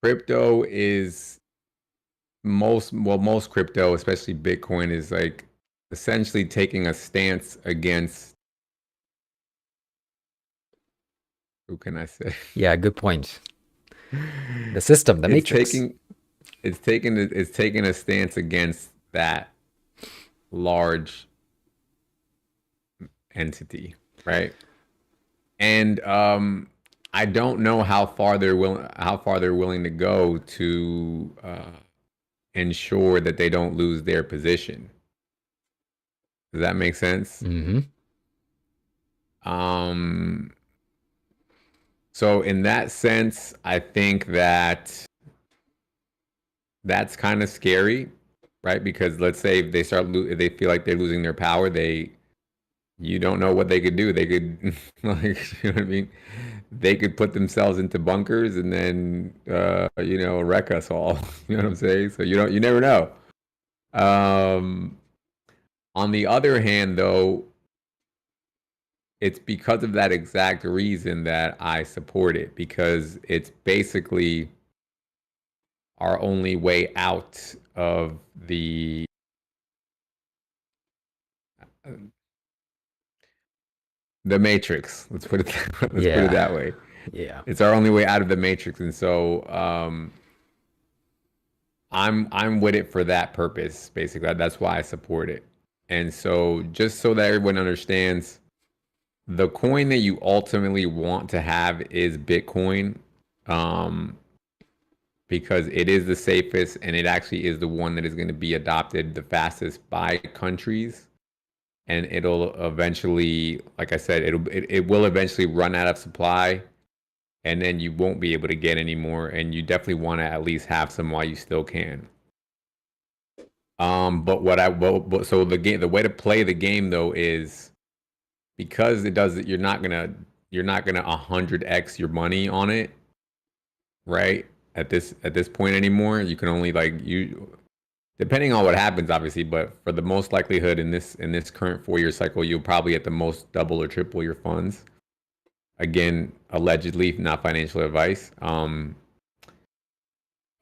A: crypto is most crypto, especially Bitcoin, is like essentially taking a stance against, who can I say?
B: Yeah, good point. The system, the matrix.
A: It's taking a stance against that large entity, right? And I don't know how far they're willing to go to ensure that they don't lose their position. Does that make sense?
B: Mm-hmm.
A: So in that sense, I think that that's kind of scary, right? Because let's say if they they feel like they're losing their power, you don't know what they could do. They could, like, you know what I mean? They could put themselves into bunkers and then, wreck us all. You know what I'm saying? So you never know. Um, on the other hand, though, it's because of that exact reason that I support it, because it's basically our only way out of the matrix. Let's put it
B: Yeah.
A: that way.
B: Yeah.
A: It's our only way out of the matrix, and so I'm with it for that purpose. Basically, that's why I support it. And so, just so that everyone understands, the coin that you ultimately want to have is Bitcoin, because it is the safest and it actually is the one that is going to be adopted the fastest by countries. And it'll eventually, like I said, it will eventually run out of supply, and then you won't be able to get any more. And you definitely want to at least have some while you still can. So the way to play the game though is, because you're not gonna 100x your money on it, right? At this point anymore, you can only depending on what happens, obviously, but for the most likelihood in this current 4-year cycle, you'll probably at the most double or triple your funds. Again, allegedly, not financial advice.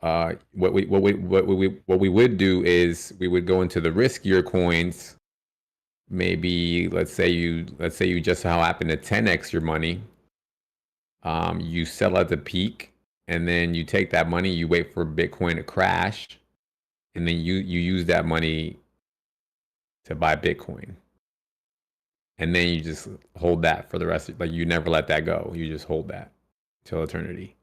A: What we would do is we would go into the riskier coins. Maybe let's say you just so happen to 10x your money. You sell at the peak, and then you take that money, you wait for Bitcoin to crash, and then you use that money to buy Bitcoin. And then you just hold that for the rest of, like, you never let that go. You just hold that till eternity.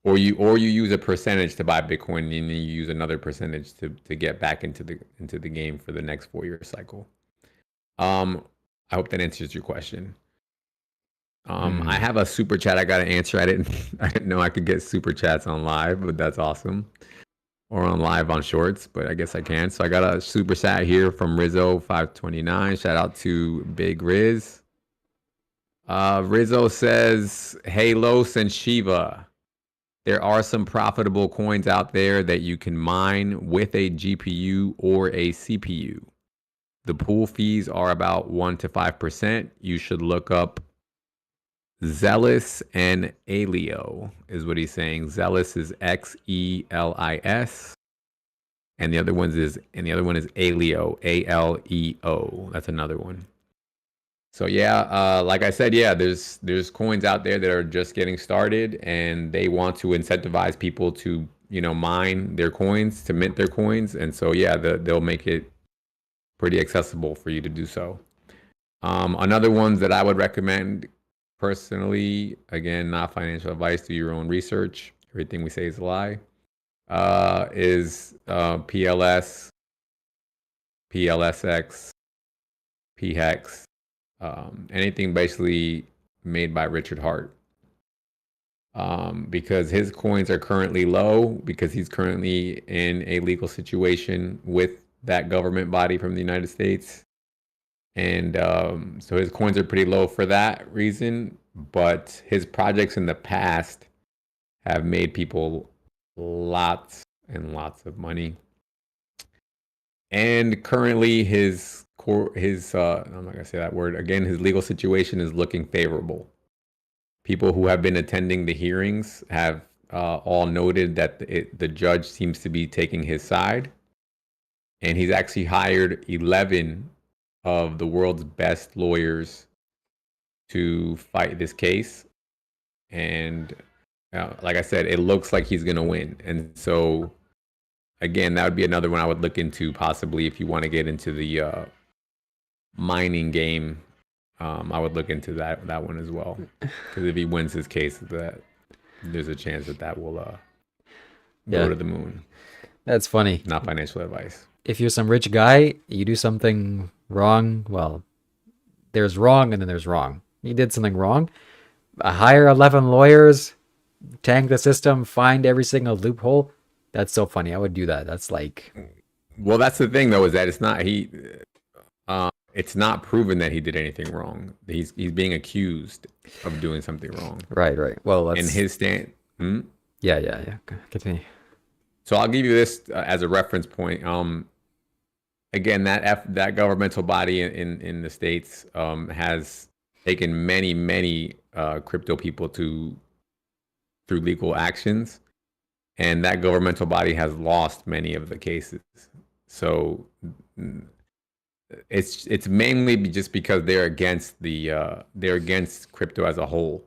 A: Or you use a percentage to buy Bitcoin, and then you use another percentage to get back into the game for the next 4-year cycle. I hope that answers your question. I have a super chat I got to answer. I didn't know I could get super chats on live, but that's awesome. Or on live on shorts, but I guess I can. So I got a super chat here from Rizzo 529. Shout out to Big Riz. Rizzo says, "Hey Los and Shiva, there are some profitable coins out there that you can mine with a GPU or a CPU. The pool fees are about 1 to 5%. You should look up Zealous and Aleo," is what he's saying. Zealous is XELIS. And the other one is Aleo, ALEO. That's another one. So yeah, like I said, yeah, there's coins out there that are just getting started, and they want to incentivize people to, mine their coins, to mint their coins, and so yeah, they'll make it pretty accessible for you to do so. Another ones that I would recommend personally, again, not financial advice, do your own research. Everything we say is a lie. Is PLS, PLSX, PHEX, anything basically made by Richard Hart. Because his coins are currently low, because he's currently in a legal situation with that government body from the United States. And so his coins are pretty low for that reason, but his projects in the past have made people lots and lots of money. And currently his I'm not gonna say that word again, his legal situation is looking favorable. People who have been attending the hearings have all noted that the judge seems to be taking his side, and he's actually hired 11 of the world's best lawyers to fight this case. And like I said, it looks like he's gonna win. And so again, that would be another one I would look into, possibly, if you want to get into the mining game. I would look into that one as well, because if he wins his case, that there's a chance that will go to the moon.
B: That's funny.
A: Not financial advice.
B: If you're some rich guy, you do something wrong, well, there's wrong and then there's wrong. He did something wrong. Hire 11 lawyers, tank the system, find every single loophole. That's so funny. I would do that. That's like,
A: Well, that's the thing though, is that it's not proven that he did anything wrong. He's being accused of doing something wrong.
B: right. Well,
A: And
B: let's,
A: his stand.
B: yeah. Continue.
A: So I'll give you this as a reference point. Again, that governmental body in the States has taken many crypto people through legal actions, and that governmental body has lost many of the cases. So it's mainly just because they're against crypto as a whole,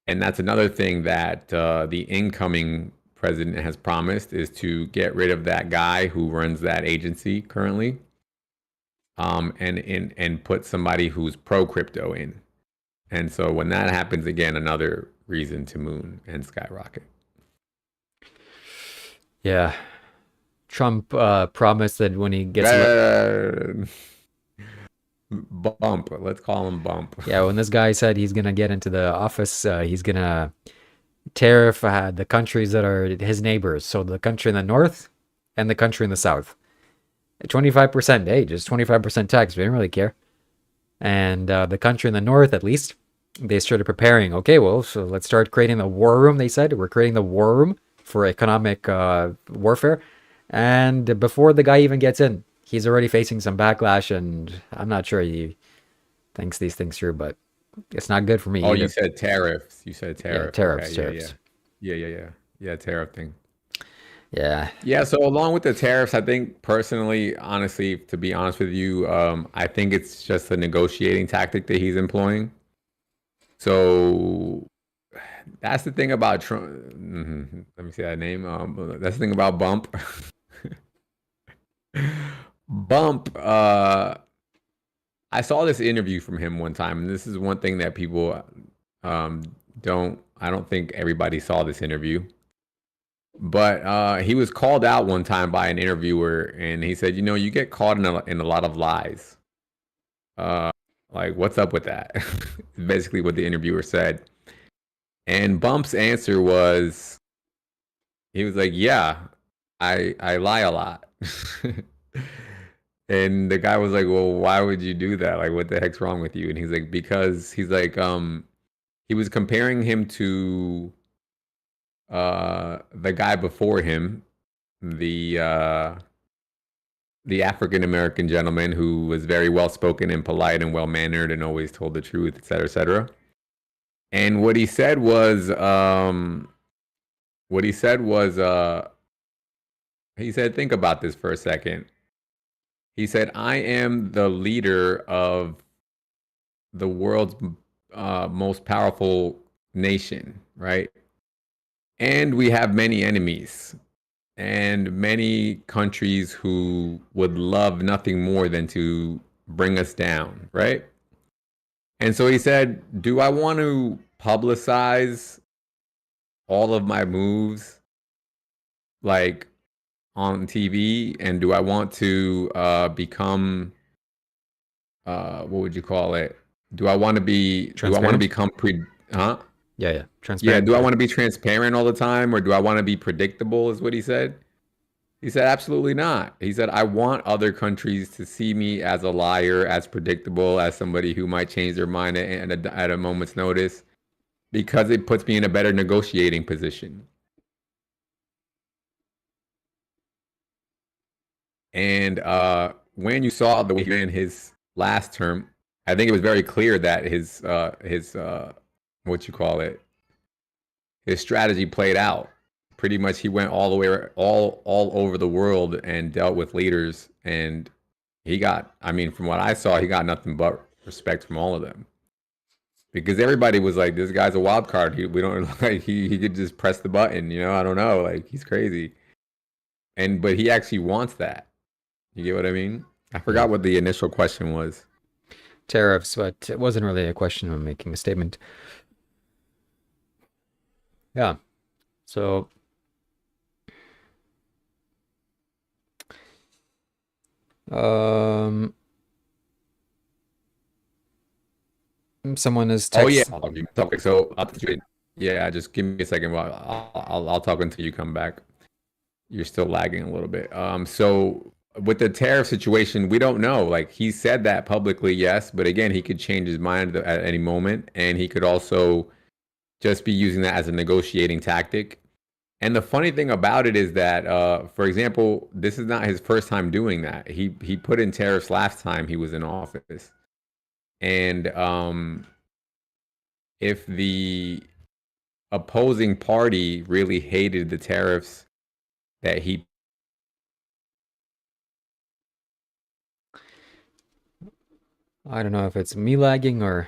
A: and that's another thing that the incoming president has promised is to get rid of that guy who runs that agency currently, and put somebody who's pro crypto in. And so when that happens, again, another reason to moon and skyrocket.
B: Yeah. Trump promised that when he gets
A: Bump. Let's call him Bump.
B: yeah, when this guy said he's gonna get into the office, he's gonna tariff the countries that are his neighbors. So the country in the north and the country in the south. 25%, hey, just 25% tax. We didn't really care. And the country in the north, at least, they started preparing. Okay, well, so let's start creating the war room. They said we're creating the war room for economic warfare. And before the guy even gets in, he's already facing some backlash, and I'm not sure he thinks these things through, but it's not good for me.
A: Oh,
B: either.
A: you said tariffs. You said tariff.
B: Yeah, tariffs,
A: Okay,
B: tariffs.
A: Yeah, tariff thing.
B: Yeah.
A: Yeah, so along with the tariffs, I think personally, honestly, to be honest with you, I think it's just a negotiating tactic that he's employing. So that's the thing about Trump. Let me see that name. That's the thing about Bump. Bump. I saw this interview from him one time, and this is one thing that people don't. I don't think everybody saw this interview. But he was called out one time by an interviewer, and he said, you get caught in a lot of lies. Like, what's up with that? Basically what the interviewer said. And Bump's answer was, he was like, yeah, I lie a lot. And the guy was like, well, why would you do that? Like, what the heck's wrong with you? And he's like, because he was comparing him to the guy before him, the African American gentleman who was very well spoken and polite and well mannered and always told the truth, et cetera, et cetera. And what he said was, he said, think about this for a second. He said, I am the leader of the world's most powerful nation, right? And we have many enemies and many countries who would love nothing more than to bring us down, right? And so he said, do I want to publicize all of my moves like on TV? And do I want to become, what would you call it? Do I want to become
B: Yeah. Transparent.
A: Yeah, do I want to be transparent all the time, or do I want to be predictable, is what he said. He said, absolutely not. He said, I want other countries to see me as a liar, as predictable, as somebody who might change their mind at a moment's notice, because it puts me in a better negotiating position. And when you saw the way he ran his last term, I think it was very clear that his strategy played out. Pretty much, he went all the way all over the world and dealt with leaders, and he got, from what I saw, he got nothing but respect from all of them, because everybody was like, this guy's a wild card. We don't like he could just press the button, I don't know, like, he's crazy. But he actually wants that. You get what I mean? I forgot what the initial question was.
B: Tariffs, but it wasn't really a question. I'm making a statement. Yeah. So Someone is
A: Oh yeah,
B: texting.
A: okay. So yeah, just give me a second. While I'll talk until you come back. You're still lagging a little bit. So with the tariff situation, we don't know. Like he said that publicly, yes, but again, he could change his mind at any moment, and he could also just be using that as a negotiating tactic. And the funny thing about it is that, for example, this is not his first time doing that. He put in tariffs last time he was in office, and if the opposing party really hated the tariffs that he
B: I don't know if it's me lagging or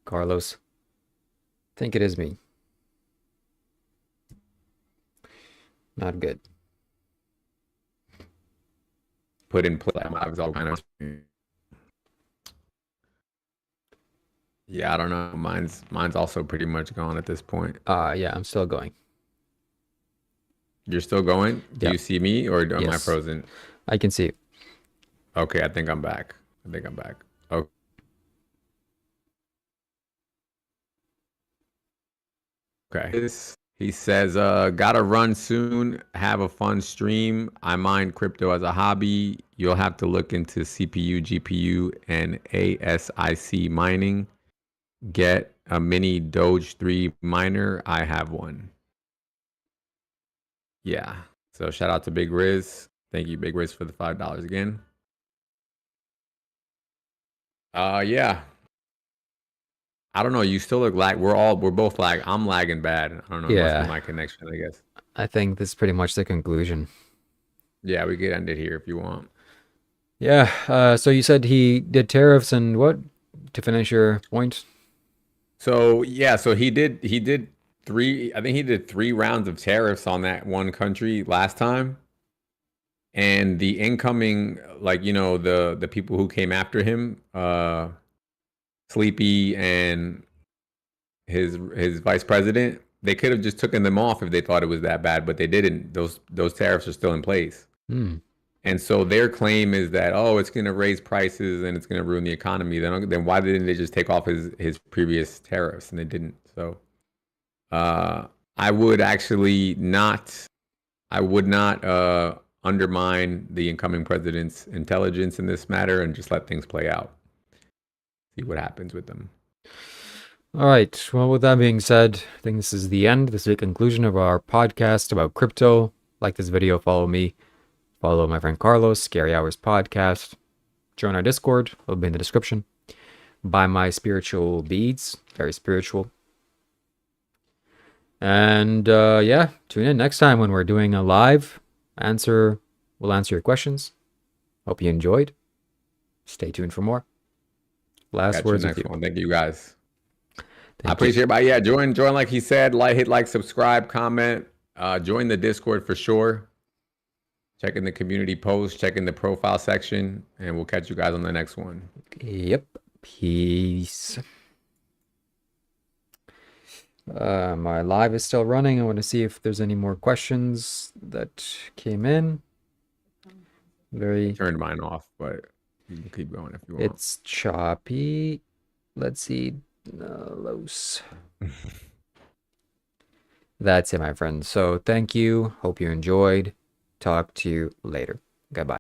B: Carlos. I think it is me. Not good.
A: put in place, I was all kind of yeah, I don't know. Mine's also pretty much gone at this point.
B: Yeah, I'm still going.
A: You're still going? Do
B: Yep.
A: you see me or am I
B: Yes.
A: frozen?
B: I can see it.
A: Okay, I think I'm back. Okay. He says, gotta run soon. Have a fun stream. I mine crypto as a hobby. You'll have to look into CPU, GPU, and ASIC mining. Get a mini Doge 3 miner. I have one. Yeah. So shout out to Big Riz. Thank you, Big Riz, for the $5 again. Yeah. I don't know. You still look like we're both lag. I'm lagging bad. I don't know. It must be my connection, I guess.
B: I think this is pretty much the conclusion.
A: Yeah, we could end it here if you want.
B: Yeah. So you said he did tariffs and what to finish your point?
A: So yeah, so he did three. I think he did 3 rounds of tariffs on that one country last time. And the incoming, like, you know, the people who came after him, Sleepy and his vice president, they could have just taken them off if they thought it was that bad, but they didn't. Those tariffs are still in place. And so their claim is that, oh, it's going to raise prices and it's going to ruin the economy. Then why didn't they just take off his previous tariffs? And they didn't. So I would not undermine the incoming president's intelligence in this matter and just let things play out. See what happens with them.
B: All right. Well, with that being said, I think this is the end. This is the conclusion of our podcast about crypto. Like this video, follow me. Follow my friend Carlos, Scary Hours Podcast. Join our Discord. It'll be in the description. Buy my spiritual beads. Very spiritual. And yeah, tune in next time when we're doing a live. We'll answer your questions. Hope you enjoyed. Stay tuned for more. Last words with you.
A: Thank you guys. I appreciate it. Yeah, join like he said. Hit like, subscribe, comment. Join the Discord for sure. Check in the community post, check in the profile section, and we'll catch you guys on the next one.
B: Yep. Peace. My live is still running. I want to see if there's any more questions that came in.
A: Turned mine off, but you can keep going if you want.
B: It's choppy. Let's see. Los. That's it, my friends. So thank you. Hope you enjoyed. Talk to you later. Goodbye.